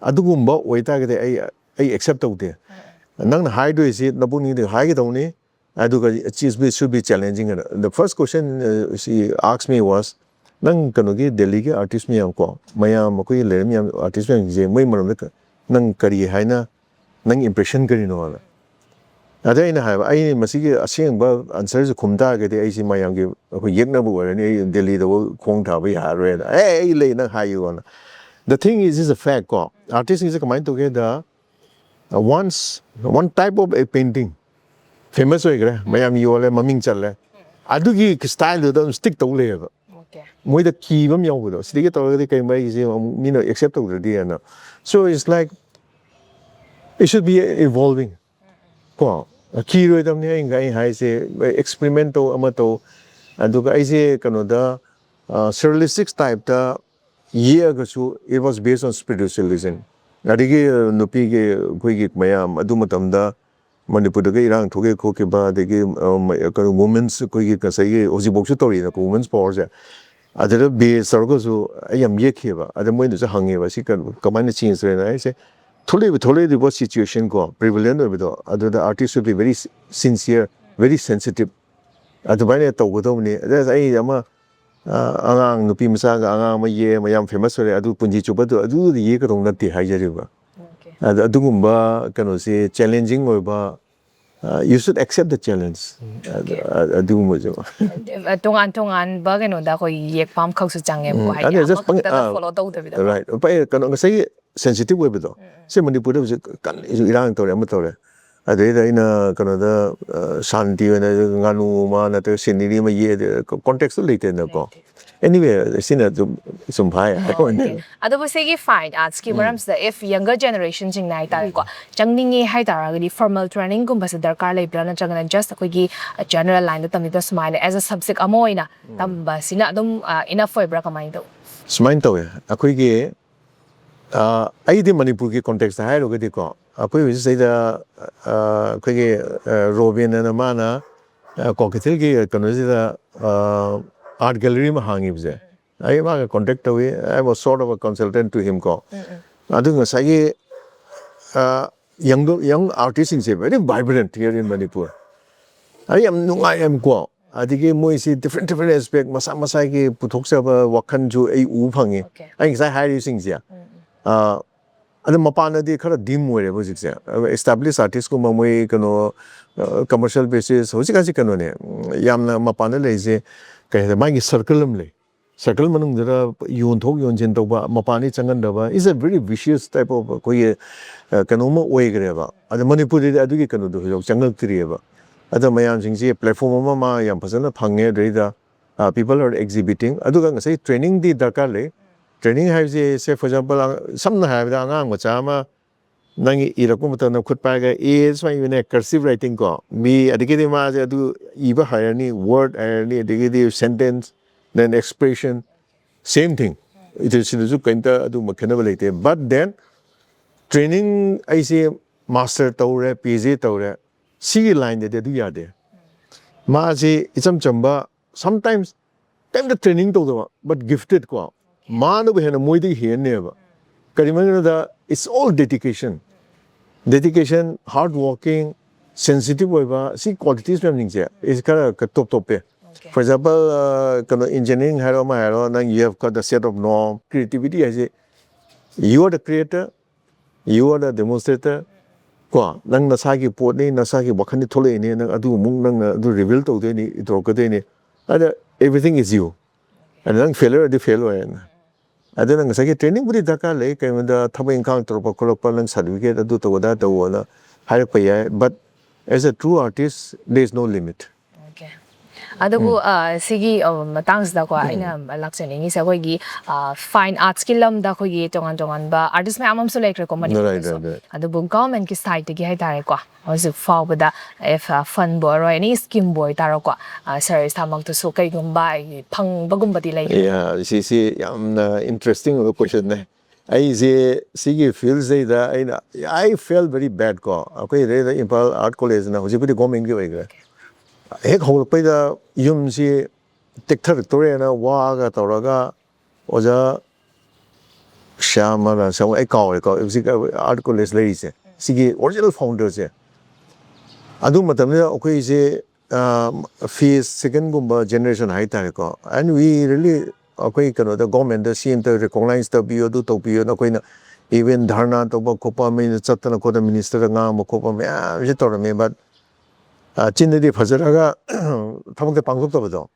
Adugumba wait I accept out there. Nang high do is it Nabuni the high only. I do should be challenging. The first question she asked me was nang kanogi Delhi ke artist miyam ko mayam koi lerem yam artist miyam je moi maram ka nang kari haina nang impression kari no ala ada ina ha ai masigi aseng ba answer ju khumda ge de ai si mayam ge ko yekna bu wa ni Delhi do khong tha ba ya re ai le na ha yu on the thing is a fact ko artist is combined together once one type of a painting famous hoy gre mayam yu le maming chal le adu gi style do stick to le Moi the key bam yaw do sidi to the kai mai is accept the so it's like it should be evolving ko a key ro dam ne ngai hai se experimental amato aduga ai se kano da surrealistic type da year gasu it was based on spiritualism adigi nupi ge koi gi mayam adu matam da Manipur da irang thoge ko ke ba de ge women's koi gi ka sai ge oji boksu tori na women's power ja Other be Sargozo, I am Yekiva, at the moment is a hungry, she can command the change. I say, totally the what situation go, prevalent with other the artists will be very sincere, very sensitive. At the Banya Togodoni, there's a Yama Angang, Nupi Masaga, Angama Ye, my young famous, I do Punji, but I do the Yekon that the Hajariva. At Adumba, can say challenging or you should accept the challenge. Tungan ba gano da ko yek pam khau su changye ko hai ya ma follow do de da right pa kan say sensitive we do se manipur de kan irang to am to le ade da ina kan da shanti we na nganu ma na te siniri ma ye context le te na ko anyway sina some bhai ado bo se gi fine arts ki marams da if younger generation jing nai ta ko changningi hai ta ra gi formal training gum ba se darkar le bra na changna just ko gi general line da tamni to smile as a subject amoina tam ba sina dum enough for bra kamai do smile to akoi gi ai di manipur ki context hai ro gi ko akoi wi se da ko gi robin na ma na ko ke gi kan se da art gallery ma hangi bje I am contact away I was sort of a consultant to him ko adung sai young artists is very vibrant here in Manipur I am ko adige moi si different aspect masa ki puthok sa wakhan ju ai u phangi ai sai high using sia and mapana di khara dim mo re bo jik established artists ko moi kano commercial basis ho jika kano ne yamna mapana le je kai da mai circle le circle manung da yon thok yon jen to ba mapani changan da ba is a very vicious type of koi kano mo oi gre ba ad Manipur de adu ki kano do changal tri ba ada mayam sing ji platform ma yam phasana phange re da people are exhibiting adu ga sai training di darkar le training have say for example some have da ngang ma cha ma nangi irakum ta na khut pa ga is my ne cursive writing ko me adike ma adu iba hayani word and adike sentence then expression same thing it is to kanta adu makhanable but then training I say master tawre pj tawre see line de do yade ma ji icham chamba sometimes time the training to but gifted ko ma no be na moi de he ne ba Karimangada, it's all dedication. Dedication, hard working, sensitive over, see qualities is kind of top. For example, engineering, you have got a set of norm, creativity. You are the creator, you are the demonstrator. Nang nasagi pot ni nasagi wakani thole ni nang adu mung nang adu reveal to de ni idrokade ni. Everything is you. And nang failure the failure. Ada nang sagi training budi daka le kay manda thaba income tropa kolopa nang certificate adu to wada to wala hire paya. But as a true artist, there is no limit. Okay. Adubu sigi matang da ko ina laksen ingi sa ko gi fine arts ki lam da ko gi tongan ba artist me amam so like ko mani adubu government ki side gi hai tare ko also fall with if fund boy or any scheme boy taro ko service tamang to so kai gumba phang bagum bati like yeah see interesting question ne I say sigi feels that I felt very bad ko okay the Impal Art College na hoji pudi government gi waiga ek hol pai da yum si tekthar tore na wa ga toraga oja shamara so ek ko Art College lai se sigi original founder se adu matam ne okay se phase second gumba generation hai ta ko and we really okay the government the scene to recognize the bio do to bio na koi na even dharna to ba kopa me chatna ko the minister nga mo kopa me je to me but 진들이 버저라가 타먹대 방송도 보죠.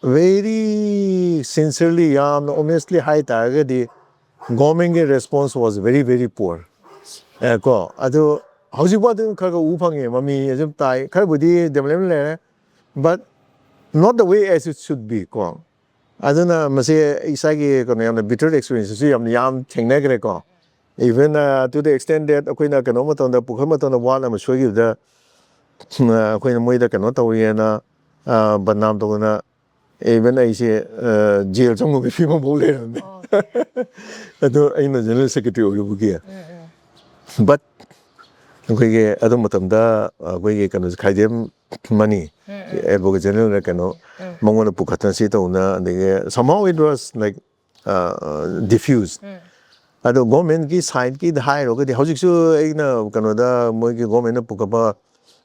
Very sincerely, honestly, high target. The government response was very, very poor. Ko, ato how's it working? Kaga upangye, mami, jum tai. Kaya budi development le, but not the way as it should be. Ko, ato na masih isagi ko na yam bitter experience. So yam chengne kare ko. Even to the extent that ako na kano mo to na pukha mo to na wala maswagi da. Koi na moida kano tawiya na badnaam to na even I say jail chung ko bifi mo bole na ato ay na general secretary o bukiya but koi ke ato matamda koi ke kano kaidem money advocate general na kano mongo na pukatan si to na somehow it was like diffused ato government ki side ki high ro ke hojik su ay na kano da mo ki government na pukaba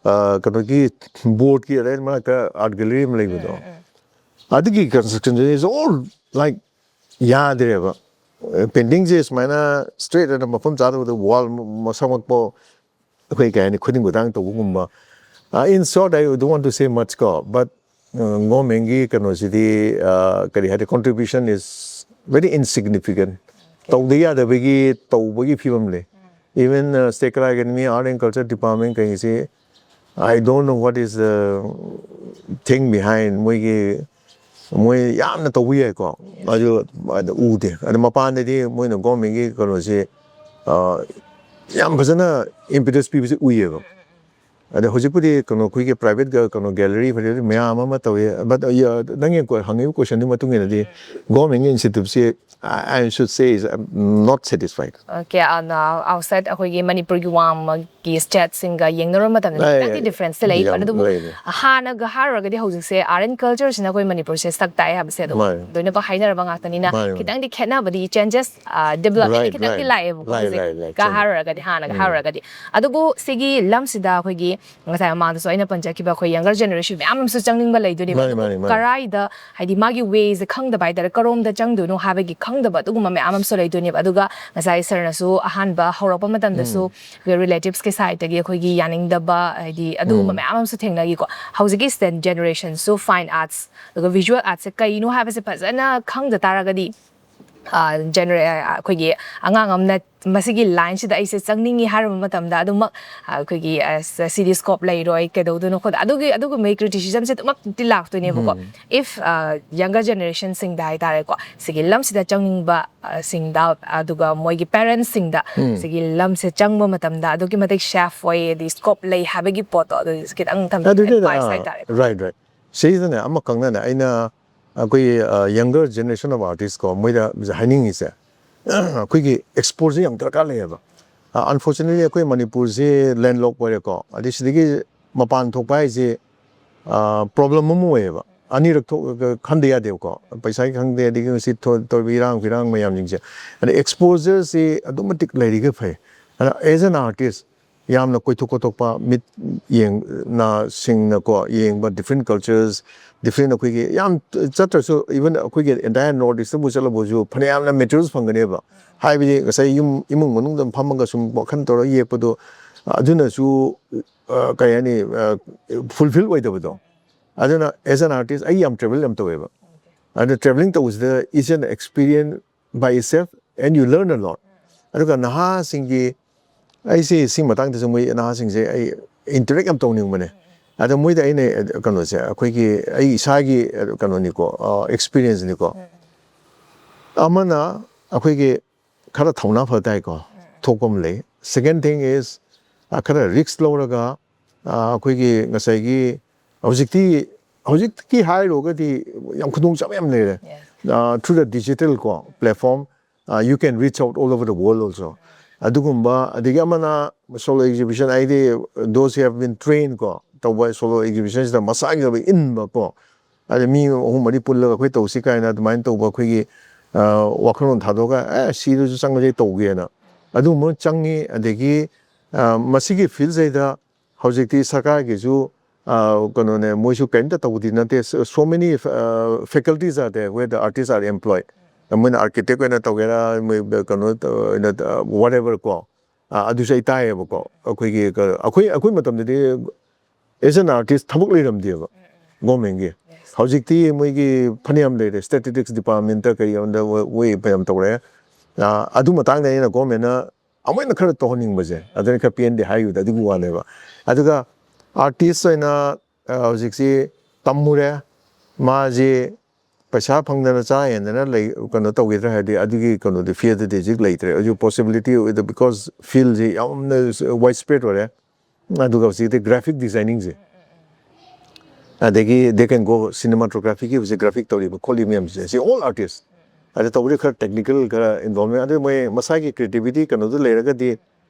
Kanaki board ki arrangement ka art gallery में लगी बताओ आदि की construction is all like याद है बा painting जे इसमें ना straight है ना मफम चारों तो wall मसामक पो कोई क्या है खुदिंग गुदांग तो वो in short I don't want to say much का but गो महंगी कनोसिटी करी है contribution is very insignificant तो दिया दबेगी तो बगी फिल्म ले even state academy art and culture department कहीं से I don't know what is the thing behind moi yamna to wi ko aju ude and mapan de moi no government gi ko se yam bajana impetus pi se uye ko ade hojipudi ko kui ke private ga ko gallery phare me ama to but nang ko hangi question ni matung ni government institute se I should say is not satisfied. Okay, outside ako yung Manipur giwang gi state singa yung normal matan na difference sila ito ano do nagahara gadi hosing se art and culture sina ko Manipur se stuck tayo hab se do na ba hay na rabang atani na kitang di kena ba di changes develop kitang di live gahara gadi nagahara gadi ado bu sige lam sida ko gi ngasay amang so ina panja kiba ko younger generation am so changning ba lay do ni karai da hay di magi ways khang da bai da karom da chang do no have gi da ba tuguma me amam so lay do ni aduga ngasay sir na so ahan ba horapa matan da so relatives ke side gi khoi gi yaning da ba di aduguma me amam so thengna gi ko hauji stand generation so fine arts the visual arts kai no have se pazana khang da tara ga di khoi gi angang amna masigi line sida ise changningi har matam da adum khoi gi cd scope lay roi ke do no khod adugu make criticism se mak tilak to ne ko if younger generation sing dai tare ko sigi lam sida changning ba sing da aduga moi gi parents sing da sigi lam se changba matam da adugi matek chef way the scope lay have gi poto skit ang tam right season am kangna na aina koi younger generation of artists ko moida haining is quickly expose young Trakaleva. Unfortunately, a Manipur landlocked by a call. This is mapan topa is a problem. ꯑꯅꯤꯔꯛ ꯈꯟꯗ ꯌꯥꯗꯦꯕꯀꯣ ꯄꯩꯁꯥꯒꯤ ꯈꯪꯗꯦ ꯑꯗꯒꯤ ꯉꯁꯤ ꯇꯣꯏꯕ ꯏꯔꯥꯡ ꯃꯌꯥꯝꯁꯤꯡꯁꯦ ꯑꯗ ꯑꯦꯛꯁꯄꯣꯖꯔꯁꯤ ꯑꯗꯨꯛ ꯃꯇꯤꯛ ꯂꯩꯔꯤꯒ ꯐꯩ ꯑꯗ ꯑꯦꯖ ꯑꯦꯟ ꯑꯥꯔꯇꯤꯁ ꯌꯥꯝꯅ ꯀꯣꯏꯊꯣꯛ ꯈꯣꯠꯇꯣꯛꯄ ꯃꯤꯠ ꯁꯤꯡꯅꯀꯣ ꯌꯦꯡꯕ ꯗꯤꯐ꯭ꯔꯦꯟ ꯀꯜꯆꯔꯁ ꯗꯤꯐ꯭ꯔꯦꯟ ꯑꯩꯈꯣꯏꯒꯤ ꯌꯥꯝ ꯆꯠꯇ꯭ꯔꯁꯨ ꯏꯚꯟ ꯑꯩꯈꯣꯏꯒꯤ ꯑꯦꯟꯇꯥꯌꯔ ꯅꯣꯔꯠ ꯏꯁꯇꯕꯨ ꯆꯠꯂꯕꯁꯨ ꯐꯅꯌꯥꯝꯅ ꯃꯦꯇꯔꯤꯌꯦꯜꯁ ꯐꯪꯒꯅꯦꯕ ꯍꯥꯏꯕꯗꯤ ꯉꯁꯥꯏ ꯏꯃꯨꯡ ꯃꯅꯨꯡꯗ ꯐꯝꯃꯒ ꯁꯨꯝ ꯋꯥꯈꯜ ꯇꯧꯔꯒ ꯌꯦꯛꯄꯗꯣ ꯑꯗꯨꯅꯁꯨ ꯀꯩ ꯍꯥꯏꯅꯤ ꯐꯨꯜꯐꯤꯜ ꯑꯣꯏꯗꯕꯗꯣ ꯑꯗꯨꯅ ꯑꯦꯖ ꯑꯦꯟ ꯑꯥꯔꯇꯤꯁ ꯑꯩ ꯌꯥꯝ ꯇ꯭ꯔꯦꯚꯦꯜ ꯌꯥꯝ ꯇꯧꯋꯦꯕ ꯑꯗꯨꯅ ꯇ꯭ꯔꯦꯚꯦꯂꯤꯡ ꯇꯧꯕꯁꯤꯗ ꯏꯁ ꯑꯦꯟ ꯑꯦꯛꯁꯄꯤꯔꯤꯌꯦꯟꯁ ꯕꯥꯏ ꯏꯠꯁꯦꯜꯐ ꯑꯦꯟ ꯌꯨ ꯂꯔꯟ ꯑ ꯂꯣꯠ ꯑꯗꯨꯒ ꯅꯍꯥꯁꯤꯡꯒꯤ ꯑꯩꯁꯤ ꯁꯤ ꯃꯇꯥꯡꯗꯁꯨ ꯃꯣꯏ ꯅꯍꯥꯁꯤꯡꯁꯦ ꯑꯩ ꯏꯟꯇꯔꯦꯛ ꯌꯥꯝ ꯇꯧꯅꯤꯡꯕꯅꯦ ꯑꯗ ꯃꯣꯏꯗ ꯑꯩꯅ ꯀꯩꯅꯣꯁꯦ ꯑꯩꯈꯣꯏꯒꯤ ꯑꯩ ꯏꯁꯥꯒꯤ ꯀꯩꯅꯣꯅꯤꯀꯣ ꯑꯦꯛꯁꯄꯤꯔꯤꯌꯦꯟꯁꯅꯤꯀꯣ ꯑꯃꯅ ꯑꯩꯈꯣꯏꯒꯤ ꯈꯔ ꯊꯧꯅꯥ ꯐ ꯇꯥꯏꯀꯣ ꯊꯣꯛꯄ ꯑꯃ ꯂꯩ ꯁꯦꯀꯦꯟ ꯊꯤꯡ ꯏꯁ ꯈꯔ ꯔꯤꯛꯁ ꯂꯧꯔꯒ ꯑꯩꯈꯣꯏꯒꯤ ꯉꯁꯥꯏꯒꯤ ꯍꯧꯖꯤꯛꯀꯤ ꯍꯥꯏꯔꯨꯔꯒꯗꯤ ꯌꯥꯝ ꯈꯨꯗꯣꯡꯆꯥꯕ ꯌꯥꯝ ꯂꯩꯔꯦ ꯊ꯭ꯔꯨ ꯗ ꯗꯤꯖꯤꯇꯦꯜ ꯀꯣ platform you can reach out all over the world also ꯑꯗꯨꯒꯨꯝꯕ ꯑꯗꯒꯤ ꯑꯃꯅ ꯁꯣꯂꯣ ꯑꯦꯛꯖꯤꯕꯤꯁꯟ ꯍꯥꯏꯗꯤ ꯗꯣꯁ ꯍꯦꯞ ꯕꯤꯟ ꯇ꯭ꯔꯦꯟ ꯀꯣ ꯇꯧꯕ ꯁꯣꯂꯣ ꯑꯦꯛꯖꯤꯕꯤꯁꯟꯁꯤꯗ ꯃꯁꯥꯒꯤ ꯑꯣꯏꯕ ꯏꯟꯕ ꯀꯣ ꯑꯗꯩ ꯃꯤ ꯑꯍꯨꯝ ꯃꯔꯤ ꯄꯨꯜꯂꯒ ꯑꯩꯈꯣꯏ ꯇꯧꯁꯤ ꯀꯥꯏꯅ ꯑꯗꯨꯃꯥꯏꯅ ꯇꯧꯕ ꯑꯩꯈꯣꯏꯒꯤ ꯋꯥꯈꯜꯂꯣꯟ ꯊꯥꯗꯣꯛꯑꯒ ꯁꯤꯗꯁꯨ ꯆꯪꯉꯁꯦ ꯇꯧꯒꯦꯅ ꯑꯗꯨꯒꯨꯝꯕ ꯆꯪꯉꯤ ꯑꯗꯒꯤ ꯃꯁꯤꯒꯤ ꯐꯤꯜꯁꯤꯗ ꯍꯧꯖꯤꯛꯇꯤ ꯁꯔꯀꯥꯔꯒꯤꯁꯨ ꯀꯩꯅꯣꯅꯦ ꯃꯣꯏꯁꯨ ꯀꯔꯤꯝꯇ ꯇꯧꯕꯗꯤ ꯅꯠꯇꯦ ꯁꯣ ꯃꯦꯅꯤ ꯐꯦꯀꯜꯇꯤꯁ ꯑꯥꯔ ꯗꯦꯌꯔ ꯋꯦꯔ ꯗ ꯑꯥꯔꯇꯤꯁ ꯑꯥꯔ ꯑꯦꯝꯄ꯭ꯂꯣꯏ ꯃꯣꯏꯅ ꯑꯥꯔꯀꯤꯇꯦꯛ ꯑꯣꯏꯅ ꯇꯧꯒꯦꯔꯥ ꯃꯣꯏ ꯀꯩꯅꯣ ꯑꯣꯏꯅ ꯋꯥꯠꯑꯦꯚꯔ ꯀꯣ ꯑꯗꯨꯁꯨ ꯑꯩ ꯇꯥꯏꯌꯦꯕꯀꯣ ꯑꯩꯈꯣꯏ ꯃꯇꯝꯗꯗꯤ ꯑꯦꯖ ꯑꯦꯟ ꯑꯥꯔꯇꯤꯁ ꯊꯕꯛ ꯂꯩꯔꯝꯗꯦꯕ ꯒꯣꯔꯃꯦꯟꯒꯤ ꯍꯧꯖꯤꯛꯇꯤ ꯃꯣꯏꯒꯤ ꯐꯅꯌꯥꯝ ꯂꯩꯔꯦ ꯁ꯭ꯇꯦꯇꯤꯁꯇꯤꯛꯁ ꯗꯤꯄꯥꯔꯠꯃꯦꯟꯇ ꯀꯩꯗ ꯋꯦ ꯃꯌꯥꯝ ꯇꯧꯔꯦ ꯑꯗꯨ ꯃꯇꯥꯡꯗ ꯑꯩꯅ ꯒꯣꯔꯃꯦꯟꯅ ꯑꯃꯨꯛ ꯈꯔ ꯇꯧꯍꯟꯅꯤꯡꯕꯁꯦ ꯑꯗꯨꯅ ꯈꯔ ꯄꯦꯟꯗꯦ ꯍꯥꯏꯈꯤꯕꯗ ꯑꯗꯨꯒꯤ ꯋꯥꯅꯦꯕ ꯑꯗꯨꯒ ꯑꯥꯔꯇꯤꯁ ꯑꯣꯏꯅ ꯍꯧꯖꯤꯛꯁꯤ ꯇꯝꯃꯨꯔꯦ ꯃꯥꯁꯤ ꯄꯩꯁꯥ ꯐꯪꯗꯅ ꯆꯥ ꯍꯦꯟꯗꯅ ꯀꯩꯅꯣ ꯇꯧꯒꯗ꯭ꯔꯥ ꯍꯥꯏꯔꯗꯤ ꯑꯗꯨꯒꯤ ꯀꯩꯅꯣꯗꯤ ꯐꯤꯌꯔꯗꯗꯤ ꯍꯧꯖꯤꯛ ꯂꯩꯇ꯭ꯔꯦ ꯍꯧꯖꯤꯛ ꯄꯣꯁꯤꯕꯤꯂꯤꯇꯤ ꯑꯣꯏꯗ ꯕꯤꯀꯣꯁ ꯐꯤꯜꯁꯤ ꯌꯥꯝꯅ ꯋꯥꯏꯠ ꯁ꯭ꯄ꯭ꯔꯦꯗ ꯑꯣꯏꯔꯦ ꯑꯗꯨꯒ ꯍꯧꯖꯤꯛꯇꯤ ꯒ꯭ꯔꯥꯐꯤꯛ ꯗꯤꯖꯥꯏꯅꯤꯡꯁꯦ ꯑꯗꯒꯤ ꯗꯦ ꯀꯦꯟ ꯒꯣ ꯁꯤꯅꯦꯃꯥꯇꯣꯒ꯭ꯔꯥꯐꯤꯒꯤ ꯍꯧꯖꯤꯛ ꯒ꯭ꯔꯥꯐꯤꯛ ꯇꯧꯔꯤꯕ ꯈꯣꯠꯂꯤꯕ ꯃꯌꯥꯝꯁꯦ ꯁꯤ ꯑꯣꯜ ꯑꯥꯔꯇꯤꯁ ꯑꯗ ꯇꯧꯕꯗꯤ ꯈꯔ ꯇꯦꯛꯅꯤꯀꯦꯜ ꯈꯔ ꯏꯟꯚꯣꯜꯃꯦꯟ ꯑꯗꯨ ꯃꯣꯏ ꯃꯁꯥꯒꯤ ꯀ꯭ꯔꯤꯌꯦꯇꯤꯕꯤꯇꯤ ꯀꯩꯅꯣꯗꯨ ꯂꯩꯔꯒꯗꯤ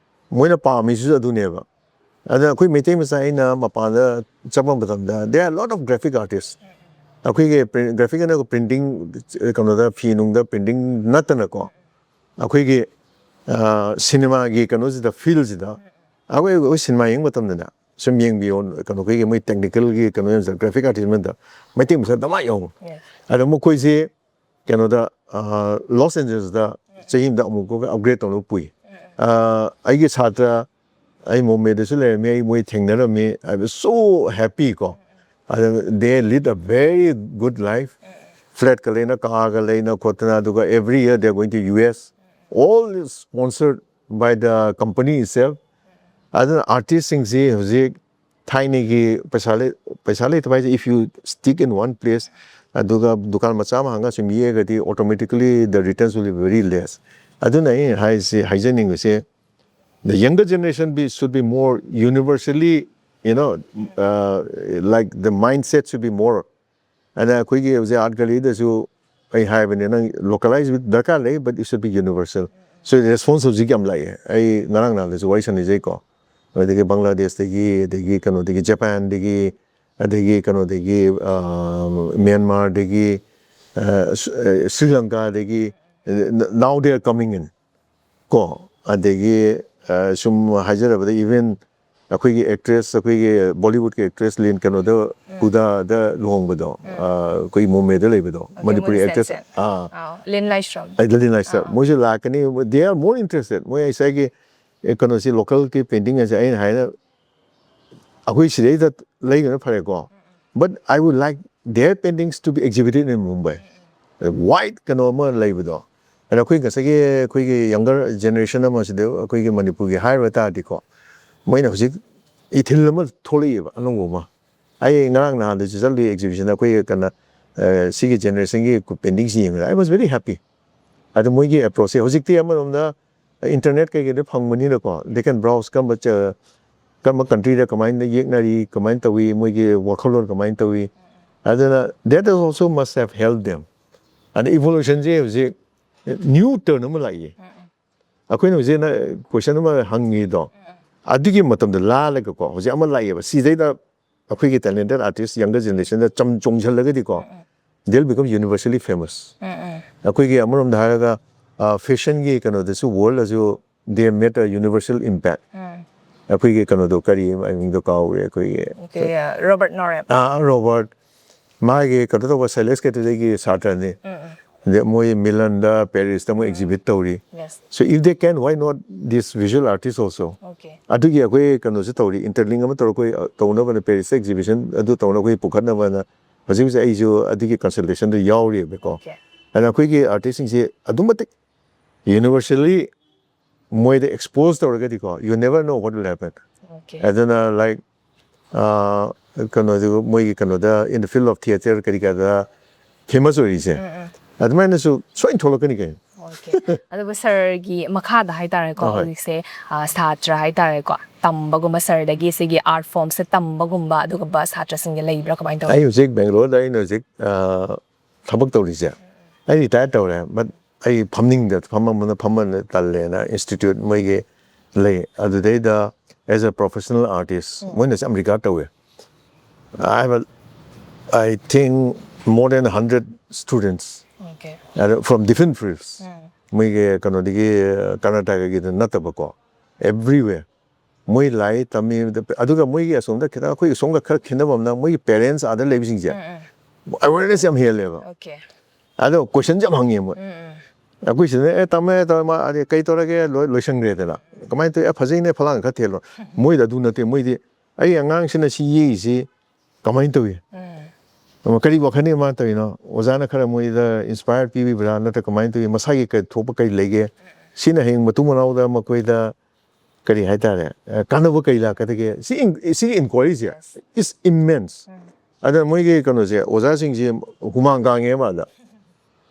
ꯃꯣꯏꯅ ꯄꯥꯝꯃꯤꯁꯤꯁꯨ ꯑꯗꯨꯅꯦꯕ ꯑꯗ ꯑꯩꯈꯣꯏ ꯃꯩꯇꯩ ꯃꯆꯥ ꯑꯩꯅ ꯃꯄꯥꯟꯗ ꯆꯠꯄ ꯃꯇꯝꯗ ꯗꯦ ꯑꯥꯔ ꯂꯣꯠ ꯑꯣꯐ ꯒ꯭ꯔꯥꯐꯤꯛ ꯑꯥꯔꯇꯤꯁ ꯑꯩꯈꯣꯏꯒꯤ ꯒ꯭ꯔꯥꯐꯤꯛ ꯑꯅ ꯄ꯭ꯔꯤꯟꯇꯤꯡ ꯀꯩꯅꯣꯗ ꯐꯤ ꯅꯨꯡꯗ ꯄ꯭ꯔꯤꯟꯇꯤꯡ ꯅꯠꯇꯅꯀꯣ ꯑꯩꯈꯣꯏꯒꯤ ꯁꯤꯅꯦꯃꯥꯒꯤ ꯀꯩꯅꯣꯁꯤꯗ ꯐꯤꯜꯁꯤꯗ ꯑꯩꯈꯣꯏ ꯁꯤꯅꯦꯃꯥ ꯌꯦꯡꯕ ꯃꯇꯝꯗꯅꯦ ꯁꯨꯝ ꯌꯦꯡꯕꯤꯌꯣ ꯀꯩꯅꯣꯈꯩꯒꯤ ꯃꯣꯏ ꯇꯦꯛꯅꯤꯀꯦꯜꯒꯤ ꯀꯩꯅꯣ ꯒ꯭ꯔꯥꯐꯤꯛ ꯑꯥꯔꯇꯤꯁ ꯑꯃꯗ ꯃꯩꯇꯩ ꯃꯆꯥ ꯗꯃꯥ ꯌꯥꯎꯕ ꯑꯗꯣ ꯃꯈꯣꯏꯁꯤ ꯀꯩꯅꯣꯗ ꯂꯣꯁ ꯑꯦꯟꯖꯦꯂꯁꯇ ꯆꯍꯤ ꯑꯃꯗ ꯑꯃꯨꯛꯀ ꯑꯞꯒ꯭ꯔꯦꯗ ꯇꯧꯅꯕ ꯄꯨꯏ ꯑꯩꯒꯤ ꯁꯥꯇ꯭ꯔ ꯑꯩ ꯃꯣꯃꯦꯗꯁꯨ ꯂꯩꯔꯝꯃꯤ ꯑꯩ ꯃꯣꯏ ꯊꯦꯡꯅꯔꯝꯃꯤ ꯑꯥꯏ ꯋꯥꯖ ꯁꯣ ꯍꯦꯄꯤ ꯀꯣ ꯑꯗ ꯗꯦ ꯂꯤꯗ ꯑ ꯚꯦꯔꯤ ꯒꯨꯗ ꯂꯥꯏꯐ ꯐ꯭ꯂꯦꯠꯀ ꯂꯩꯅ ꯀꯥꯔꯒ ꯂꯩꯅ ꯈꯣꯠꯇꯅ ꯑꯗꯨꯒ ꯑꯦꯕ꯭ꯔꯤ ꯏꯌꯔ ꯗꯦ ꯒꯣꯏꯡ to U S all is sponsored by the company itself aduna artist-singsi hojik thainigi paisa leitaba haise if you stick in one place aduga dukan macha ma hanga sum yegadi automatically the returns will be very less aduna I haise haijaningse the younger generation should be more universally like the mindset should be more and akoigi hojik art gallery da su I have an localized with Dhaka, but it should be universal. So the response of Zigam Lai, I Narang, there's a voice on Zeko, the Bangladesh, the Kano, the Japan, the Kano, the Myanmar, the Sri Lanka, now they are coming in. Ko, and the Sum Hajar, even a quick actress, a quick Bollywood actress, Lin Canada, Huda, the Longbedo, Kui Mumedo, Manipuri actress. Lin Lystrom. Lin Lystrom. Mojo Lakani, they are more interested. When I say, see local painting as I had a which day that lay in a parago. But I would like their paintings to be exhibited in Mumbai. A white Kanoma Labido. And a quick younger generation of Masdo, a quick Manipuri higher retardiko. Moina Husik, Itilama Toli, Anoma. I Narang, this is only exhibition, a quick Sigi generation painting. I was very happy. At the Mugi approach, Hosiki on the internet, they can browse, come but come a country that command the Yeknari, command the way, Mugi, Wakolor, command the way. That also must have helped them. And evolution is a new turn. A queen was in a question of hungry dog. I do give them the la like a call, was Yamalaya, see they ꯑꯩꯈꯣꯏꯒꯤ talented artist younger generation ꯗ ꯆꯣꯡꯁꯜꯂꯒꯗꯤꯀꯣ they'll become universally famous ꯑꯩꯈꯣꯏꯒꯤ ꯑꯃꯔꯣꯝꯗ ꯍꯥꯏꯔꯒ ꯐꯦꯁꯟꯒꯤ ꯀꯩꯅꯣꯗꯁꯨ ꯋꯥꯔꯜꯗꯁꯨ they made a universal impact ꯑꯩꯈꯣꯏꯒꯤ ꯀꯩꯅꯣꯗꯣ ꯀꯔꯤ ꯃꯃꯤꯡꯗꯣ ꯀꯥꯎꯔꯦ ꯑꯩꯈꯣꯏꯒꯤ Robert Norem. ꯔꯣꯕꯔꯠ ꯃꯥꯒꯤ ꯀꯩꯅꯣ ꯇꯧꯕ ꯁꯦꯂꯦꯁ ꯀꯦꯇꯦꯒꯣꯔꯤꯒꯤ ꯁꯥꯇ꯭ꯔꯅꯤ ꯃꯣꯏ ꯃꯤꯂꯟꯗ ꯄꯦꯔꯤꯁꯇ ꯃꯣꯏ exhibit ꯇꯧꯔꯤ so if they can why not this visual artist also ꯑꯗꯨꯒꯤ ꯑꯩꯈꯣꯏ ꯀꯩꯅꯣꯁꯨ ꯇꯧꯔꯤ interlink ꯑꯃ ꯇꯧꯔ ꯑꯩꯈꯣꯏ ꯇꯧꯅꯕꯅ ꯄꯦꯔꯤꯁꯇ exhibition ꯑꯗꯨ ꯇꯧꯅ ꯑꯩꯈꯣꯏ ꯄꯨꯈꯠꯅꯕꯅ ꯍꯧꯖꯤꯛ ꯍꯧꯖꯤꯛ ꯑꯩꯁꯨ ꯑꯗꯨꯒꯤ consultationꯗ ꯌꯥꯎꯔꯤꯕꯀꯣ ꯑꯗꯨꯅ ꯑꯩꯈꯣꯏꯒꯤ ꯑꯥꯔꯇꯤꯁꯁꯤꯡꯁꯦ ꯑꯗꯨꯛ ꯃꯇꯤꯛ universally ꯃꯣꯏꯗ expose ꯇꯧꯔꯒꯗꯤꯀꯣ you never know what will happen ꯑꯗꯨꯅ like ꯀꯩꯅꯣꯗꯨ ꯃꯣꯏꯒꯤ ꯀꯩꯅꯣꯗ in the field of theater ꯀꯔꯤ ꯀꯔꯥꯗ famous ꯑꯣꯏꯔꯤꯁꯦ ꯑꯗꯨꯃꯥꯏꯅꯁꯨ ꯁꯣꯏꯅ ꯊꯣꯛꯂꯛꯀꯅꯤ ꯀꯩꯅꯣ ꯑꯗꯨꯒ ꯁꯔꯒꯤ ꯃꯈꯥꯗ ꯍꯥꯏꯇꯥꯔꯦꯀꯣ ꯍꯧꯖꯤꯛꯁꯦ ꯁꯥꯇ꯭ꯔ ꯍꯥꯏꯇꯥꯔꯦꯀꯣ ꯇꯝꯕꯒꯨꯝꯕ ꯁꯔꯗꯒꯤ ꯁꯤꯒꯤ ꯑꯥꯔꯠ ꯐꯣꯔꯝꯁꯦ ꯇꯝꯕꯒꯨꯝꯕ ꯑꯗꯨꯒꯨꯝꯕ ꯁꯥꯇ꯭ꯔꯁꯤꯡꯒꯤ ꯂꯩꯕ꯭ꯔꯥ ꯀꯃꯥꯏꯅ ꯇꯧꯋꯤ? ꯑꯩ ꯍꯧꯖꯤꯛ ꯕꯦꯡꯒꯂꯣꯔꯗ ꯑꯩꯅ ꯍꯧꯖꯤꯛ ꯊꯕꯛ ꯇꯧꯔꯤꯁꯦ ꯑꯩ ꯔꯤꯇꯥꯌꯔ ꯇꯧꯔꯦ ꯕꯠ ꯑꯩ ꯐꯝꯃꯟ ꯇꯜꯂꯦꯅ ꯏꯟꯁꯇꯤꯇ꯭ꯌꯨꯠ ꯃꯣꯏꯒꯤ ꯂꯩ ꯑꯗꯨꯗꯩꯗ as a professional artist ꯃꯣꯏꯅꯁꯨ ꯌꯥꯝ ꯔꯤꯒꯥꯔꯠ ꯇꯧꯋꯦ I think more than 100 students from different fields ꯃꯣꯏꯒꯤ ꯀꯩꯅꯣꯗꯒꯤ ꯀꯔꯅꯥꯇꯀꯥꯒꯤꯗ ꯅꯠꯇꯕꯀꯣ everywhere ꯃꯣꯏ ꯂꯥꯏ ꯇꯝꯃꯤ ꯑꯗꯨꯒ ꯃꯣꯏꯒꯤ ꯑꯁꯣꯝꯗ ꯈꯤꯇꯪ ꯑꯩꯈꯣꯏꯒꯤ ꯁꯣꯝꯒ ꯈꯔ ꯈꯦꯠꯅꯕ ꯑꯃꯅ ꯃꯣꯏꯒꯤ ꯄꯦꯔꯦꯟꯁ ꯑꯥꯗ ꯂꯩꯕꯁꯤꯡꯁꯦ ꯑꯦꯋꯦꯔꯅꯦꯁ ꯌꯥꯝ ꯍꯦꯜꯂꯦꯕ ꯑꯗꯣ ꯀꯣꯏꯁꯟꯁ ꯌꯥꯝ ꯍꯪꯉꯦ ꯃꯣꯏ ꯑꯩꯈꯣꯏ ꯁꯤꯗ ꯇꯝꯃꯦ ꯀꯩ ꯇꯧꯔꯒꯦ ꯂꯣꯏꯁꯟꯈ꯭ꯔꯦꯗꯅ ꯀꯃꯥꯏꯅ ꯇꯧꯋꯤ ꯐꯖꯩꯅꯦ ꯐꯂꯥꯡ ꯈꯔ ꯊꯦꯜꯂꯣ ꯃꯣꯏꯗ ꯑꯗꯨ ꯅꯠꯇꯦ ꯃꯣꯏꯗꯤ ꯑꯩ ꯑꯉꯥꯡꯁꯤꯅ ꯁꯤ ꯌꯦꯛꯏꯁꯤ ꯀꯃꯥꯏꯅ ꯇꯧꯏ ꯀꯔꯤ ꯋꯥꯈꯜꯅꯤ ꯃꯥ ꯇꯧꯔꯤꯅꯣ ꯑꯣꯖꯥꯅ ꯈꯔ ꯃꯣꯏꯗ ꯏꯟꯁꯄꯥꯌꯔ ꯄꯤꯕꯤꯕ꯭ꯔꯥ ꯅꯠꯇ꯭ꯔꯒ ꯀꯃꯥꯏꯅ ꯇꯧꯏ ꯃꯁꯥꯒꯤ ꯊꯣꯛꯄ ꯀꯔꯤ ꯂꯩꯒꯦ ꯁꯤꯅ ꯍꯌꯦꯡ ꯃꯇꯨꯡ ꯃꯅꯥꯎꯗ ꯃꯈꯣꯏꯗ ꯀꯔꯤ ꯍꯥꯏꯇꯥꯔꯦ ꯀꯥꯟꯅꯕ ꯀꯔꯤ ꯂꯥꯛꯀꯗꯒꯦ ꯁꯤꯒꯤ ꯏꯟꯀ꯭ꯋꯥꯏꯔꯤꯁꯦ ꯏꯁ ꯏꯝꯃꯦꯟꯁ ꯑꯗ ꯃꯣꯏꯒꯤ ꯀꯩꯅꯣꯁꯦ ꯑꯣꯖꯥꯁꯤꯡꯁꯦ ꯍꯨꯃꯥꯡ ꯀꯥꯡꯉꯦ ꯃꯥꯗ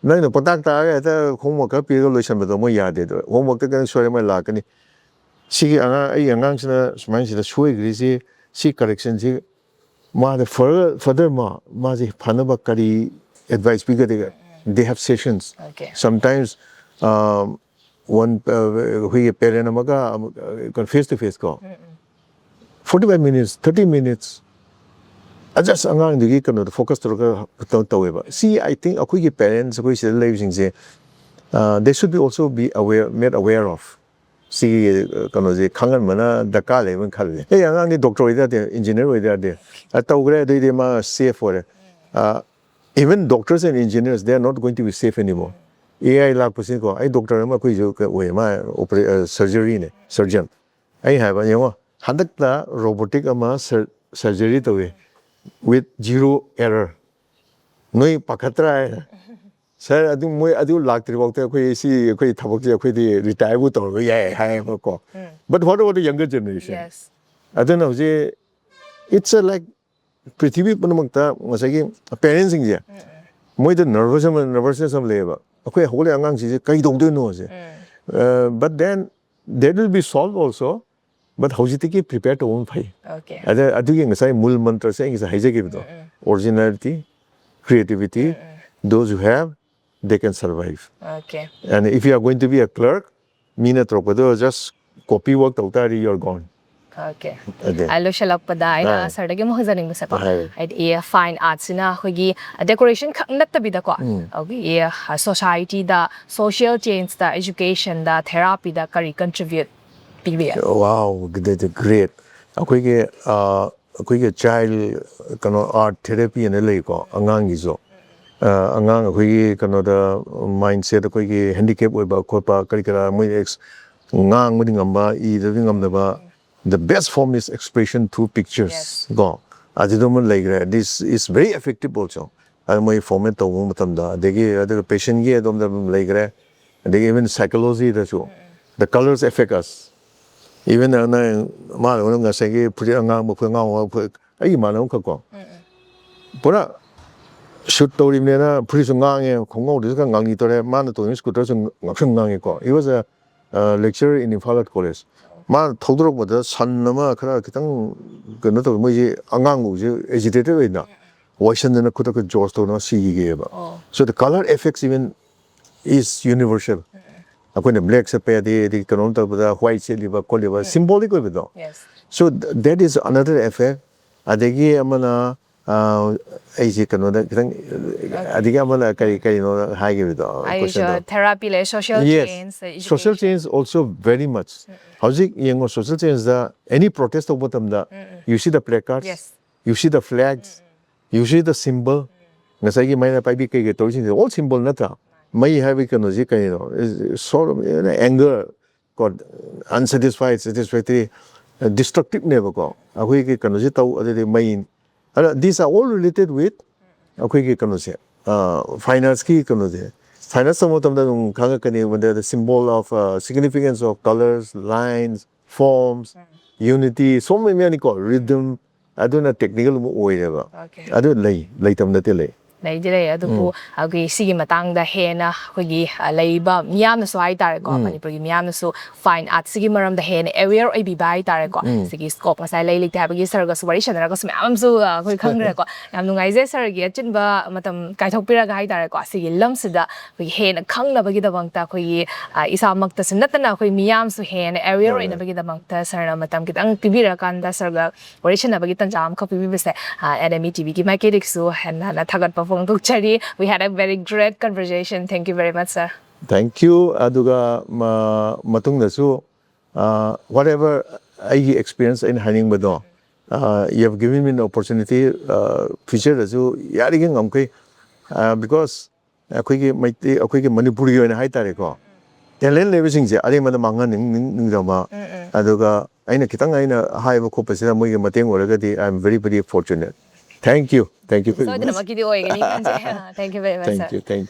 ꯅꯪꯅ ꯄꯣꯇꯥꯛ ꯇꯥꯔꯒ ꯍꯦꯛꯇ ꯍꯣꯝꯋꯥꯔꯛ ꯈꯔ ꯄꯤꯔꯒ ꯂꯣꯏꯁꯟꯕꯗꯣ ꯃꯣꯏ ꯌꯥꯗꯦꯗꯣ ꯍꯣꯝꯋꯥꯔꯛꯇ ꯀꯩꯅꯣ ꯁꯣꯏꯔ ꯃꯣꯏ ꯂꯥꯛꯀꯅꯤ ꯁꯤꯒꯤ ꯑꯩ ꯑꯉꯥꯡꯁꯤꯅ ꯁꯨꯃꯥꯏꯅ ꯁꯤꯗ ꯁꯣꯏꯈ꯭ꯔꯤꯁꯤ ꯁꯤ ꯀꯔꯦꯛꯁꯟꯁꯤ ꯃꯥꯗ ꯐꯔꯗꯔ ꯃꯥꯁꯦ ꯐꯅꯕ ꯀꯔꯤ advice ꯄꯤꯒꯗꯒꯦ they have sessions sometimes ꯑꯩꯈꯣꯏꯒꯤ ꯄꯦꯔꯦꯟ ꯑꯃꯒ ꯐꯦꯁ ꯇꯨ ꯐꯦꯁ ꯀꯣ 45 minutes 30 minutes just ꯑꯉꯥꯡꯗꯨꯒꯤ ꯀꯩꯅꯣꯗꯣ ꯐꯣꯀꯁ ꯇꯧꯔꯒ ꯇꯧꯋꯦꯕ ꯁꯤ ꯑꯥꯏ ꯊꯤꯡ ꯑꯩꯈꯣꯏꯒꯤ ꯄꯦꯔꯦꯟꯁ ꯑꯩꯈꯣꯏ ꯁꯤꯗ ꯂꯩꯕꯁꯤꯡꯁꯦ they should be also be made aware of ꯁꯤꯒꯤ ꯀꯩꯅꯣꯁꯦ ꯈꯪꯍꯟꯕꯅ ꯗꯔꯀꯥꯔ ꯂꯩꯕꯅ ꯈꯜꯂꯦ ꯑꯉꯥꯡꯗꯤ ꯗꯣꯛꯇꯔ ꯑꯣꯏꯗ ꯌꯥꯗꯦ ꯏꯟꯖꯤꯅꯤꯌꯔ ꯑꯣꯏꯗ ꯌꯥꯗꯦ ꯇꯧꯈ꯭ꯔꯦ ꯑꯗꯨꯏꯗꯤ ꯃꯥ ꯁꯦꯐ ꯑꯣꯏꯔꯦ even doctors and engineers they are not going to be safe anymore AI ꯂꯥꯛꯄꯁꯤꯀꯣ ꯑꯩ ꯗꯣꯛꯇꯔ ꯑꯃ ꯑꯩꯈꯣꯏꯁꯨ ꯑꯣꯏ ꯃꯥ ꯁꯔꯖꯔꯤꯅꯦ ꯁꯔꯖꯟ ꯑꯩ ꯍꯥꯏꯕ ꯌꯦꯡꯉꯣ ꯍꯟꯗꯛꯇ ꯔꯣꯕꯣꯇꯤꯛ ꯑꯃ ꯁꯔꯖꯔꯤ ꯇꯧꯋꯤ with zero error ꯅꯣꯏ ꯄꯥꯈꯠꯇ꯭ꯔꯥ ꯁꯥꯔ ꯑꯗꯨ ꯃꯣꯏ ꯑꯗꯨ ꯂꯥꯛꯇ꯭ꯔꯤꯐꯥꯎꯗ ꯑꯩꯈꯣꯏ ꯊꯕꯛꯁꯦ ꯑꯩꯈꯣꯏꯗꯤ ꯔꯤꯇꯥꯌꯔꯕꯨ ꯇꯧꯔꯕ ꯌꯥꯏ ꯍꯥꯏꯌꯦꯕꯀோ but what about the younger generation ꯑꯗꯨꯅ ꯍꯧꯖꯤꯛ it's a like ꯄ꯭ꯔꯤꯊꯤꯕꯤ ꯄꯨꯝꯅꯃꯛꯇ ꯉꯁꯥꯏꯒꯤ ꯄꯦꯔꯦꯟꯁꯁꯤꯡꯁꯦ ꯃꯣꯏꯗ ꯅꯔꯚꯁꯅꯦꯁ ꯑꯃ ꯂꯩꯌꯦꯕ ꯑꯩꯈꯣꯏ ꯍꯧꯒꯠꯂꯛꯏ ꯑꯉꯥꯡꯁꯤꯡꯁꯦ ꯀꯩ ꯇꯧꯗꯣꯏꯅꯣꯁꯦ but then that will be solved also but ꯍꯧꯖꯤꯛꯇꯒꯤ ꯄ꯭ꯔꯤꯄꯦꯌꯔ ꯇꯧꯕ ꯑꯃ ꯐꯩ ꯑꯗꯨꯒꯤ ꯉꯁꯥꯏ ꯃꯨꯜ ꯃꯟꯇ꯭ꯔꯁꯦ ꯑꯩ ꯉꯁꯥꯏ ꯍꯥꯏꯖꯈꯤꯕꯗꯣ originality creativity those who have they can survive and if you are going to be a clerk ꯃꯤꯅ ꯇꯧꯔꯛꯄꯗꯣ just copy work ꯇꯧ ꯇꯥꯔꯗꯤ you are gone ꯂꯣꯏꯁꯤꯜꯂꯛꯄꯗ ꯑꯩꯅ ꯁꯔꯗꯒꯤ ꯑꯃꯨꯛ ꯍꯪꯖꯅꯤꯡꯕꯁꯦꯀꯣ ꯍꯥꯏꯗꯤ ꯐꯥꯏꯟ ꯑꯥꯔꯠꯁꯤꯅ ꯑꯩꯈꯣꯏꯒꯤ ꯗꯦꯀꯣꯔꯦꯁꯟ ꯈꯛ ꯅꯠꯇꯕꯤꯗꯀꯣ ꯑꯩꯈꯣꯏꯒꯤ ꯁꯣꯁꯥꯏꯇꯤꯗ ꯁꯣꯁꯤꯌꯦꯜ ꯆꯦꯟꯖꯇ ꯑꯦꯖꯨꯀꯦꯁꯟꯗ ꯊꯦꯔꯥꯄꯤꯗ ꯀꯔꯤ ꯀꯟꯇ꯭ꯔꯤꯕ꯭ꯌꯨꯠ ꯄꯤꯕꯤ wow great ꯑꯩꯈꯣꯏꯒꯤ ꯆꯥꯏꯜ ꯀꯩꯅꯣ ꯑꯥꯔꯠ ꯊꯦꯔꯥꯄꯤ ꯑꯅ ꯂꯩꯀꯣ ꯑꯉꯥꯡꯒꯤꯁꯨ ꯑꯉꯥꯡ ꯑꯩꯈꯣꯏꯒꯤ ꯀꯩꯅꯣꯗ ꯃꯥꯏꯟꯁꯦꯠ ꯑꯩꯈꯣꯏꯒꯤ ꯍꯦꯟꯗꯤꯀꯦꯞ ꯑꯣꯏꯕ ꯈꯣꯠꯄ ꯀꯔꯤ ꯀꯔꯥ ꯃꯣꯏ ꯉꯥꯡꯕꯗꯤ ꯉꯝꯕ ꯏꯗꯕꯗꯤ ꯉꯝꯗꯕ the best form is expression through pictures ꯀꯣ ꯑꯗꯨꯗꯨꯃ ꯂꯩꯈ꯭ꯔꯦ this is very effective also ꯑꯗꯨ ꯃꯣꯏ ꯐꯣꯔꯃꯦꯠ ꯇꯧꯕ ꯃꯇꯝꯗ ꯑꯗꯨꯒ ꯄꯦꯁꯟꯒꯤ ꯑꯗꯣꯝꯗ ꯂꯩꯈ꯭ꯔꯦ ꯑꯗꯒꯤ even psychologyꯗꯁꯨ the colors affect us even ꯃꯥꯅ ꯉꯁꯥꯏꯒꯤ ꯐꯨꯔꯤꯠ ꯑꯉꯥꯡꯕ ꯑꯩꯒꯤ ꯏꯃꯥꯟꯅꯕ ꯑꯃꯈꯛꯀꯣ ꯄꯨꯔꯥ ꯁꯨꯠ ꯇꯧꯔꯤꯕꯅꯤꯅ ꯐꯨꯔꯤꯠꯁꯨ ꯉꯥꯡꯉꯦ ꯈꯣꯡꯒ꯭ꯔꯥꯎꯗꯨꯁꯨ ꯈꯔ ꯉꯥꯡꯉꯤ ꯇꯧꯔꯦ ꯃꯥꯅ ꯇꯧꯔꯤꯕ ꯁ꯭ꯀꯨꯇꯔꯁꯨ ꯉꯛꯁꯪ ꯉꯥꯡꯉꯦꯀꯣ he was a lecturer in Imphal College ꯃꯥꯅ ꯊꯧꯗꯣꯔꯛꯄꯗ ꯁꯟ ꯑꯃ ꯈꯔ खितꯪ ꯀꯩꯅꯣ ꯇꯧꯋꯤ ꯃꯣꯏꯁꯤ ꯑꯉꯥꯡꯕꯁꯤ ꯑꯦꯖꯤꯇꯦꯇꯦड ꯑꯣꯏꯅ ꯋꯥꯏꯁꯟꯗꯅ ꯈꯨꯗꯛꯇ ꯖꯣꯔꯁ ꯇꯧꯅ ꯁꯤꯒꯦꯕ so the color effects even is universal ꯑꯩꯈꯣꯏꯅ ꯕ꯭ꯂꯦꯛ ꯁꯦꯠꯄ ꯌꯥꯗꯦ ꯑꯗꯒꯤ ꯀꯩꯅꯣꯝ ꯇꯧꯕꯗ ꯋꯥꯏꯠ ꯁꯦꯠꯂꯤꯕ ꯈꯣꯠꯂꯤꯕ ꯁꯤꯝꯕꯣꯂꯤꯛ ꯑꯣꯏꯕꯗꯣ so that is another effect adagi amana aisi kanoda kitang adigi amana kari no high give do question do therapy le social yes change social change also very much housing yengo social change da any protest of bottom da you see the placards yes you see the flags you see the symbol ngasai gi maina pai bi kai ge torin all symbol na ta mai have kano ji kai no sort of anger got unsatisfied satisfactory destructive never go akoi ki kano ji tau ade main these are all related with akoi ki kano se finance ki kano de finance mo tam da khanga kani when the symbol of significance of colors lines forms unity so many ko rhythm aduna technical mo oireba adu lei tam na te lei leijire adubu agi sigi matangda hena khogi leiba miyamna so ai tare ko manipur gi miyamna so fine art sigi maram da hena aware oi bi bai tare ko sigi scope masai lei lik ta bagi sir ga so wari shanara ko myam so khoi khangra ko yam nungai je sir gi chinba matam kai thok pira ga ai tare ko sigi lam sida khoi hena khangna bagi da bangta khoi isa makta sinatna khoi miyam so hena aware oi na bagi da bangta sir na matam kitang tibira kan da sir ga wari shana bagi tan jam ko bi bise NME TV gi mai kedik so hena na thagat we had a very great conversation. Thank you very much, sir. Thank you. Aduga matung nasu whatever I experience in Haning Bado, you have given me an opportunity. Future nasu yari ke ngamkai because akoi ke Manipuri yo na hai tare ko. Telen level sing je ari mana manga ning jama. Aduga aina kitang aina hai ba ko pasira mo ke mateng oraga di I am very fortunate. Thank you. Thank you very much. Thank you very much, sir. Thank you.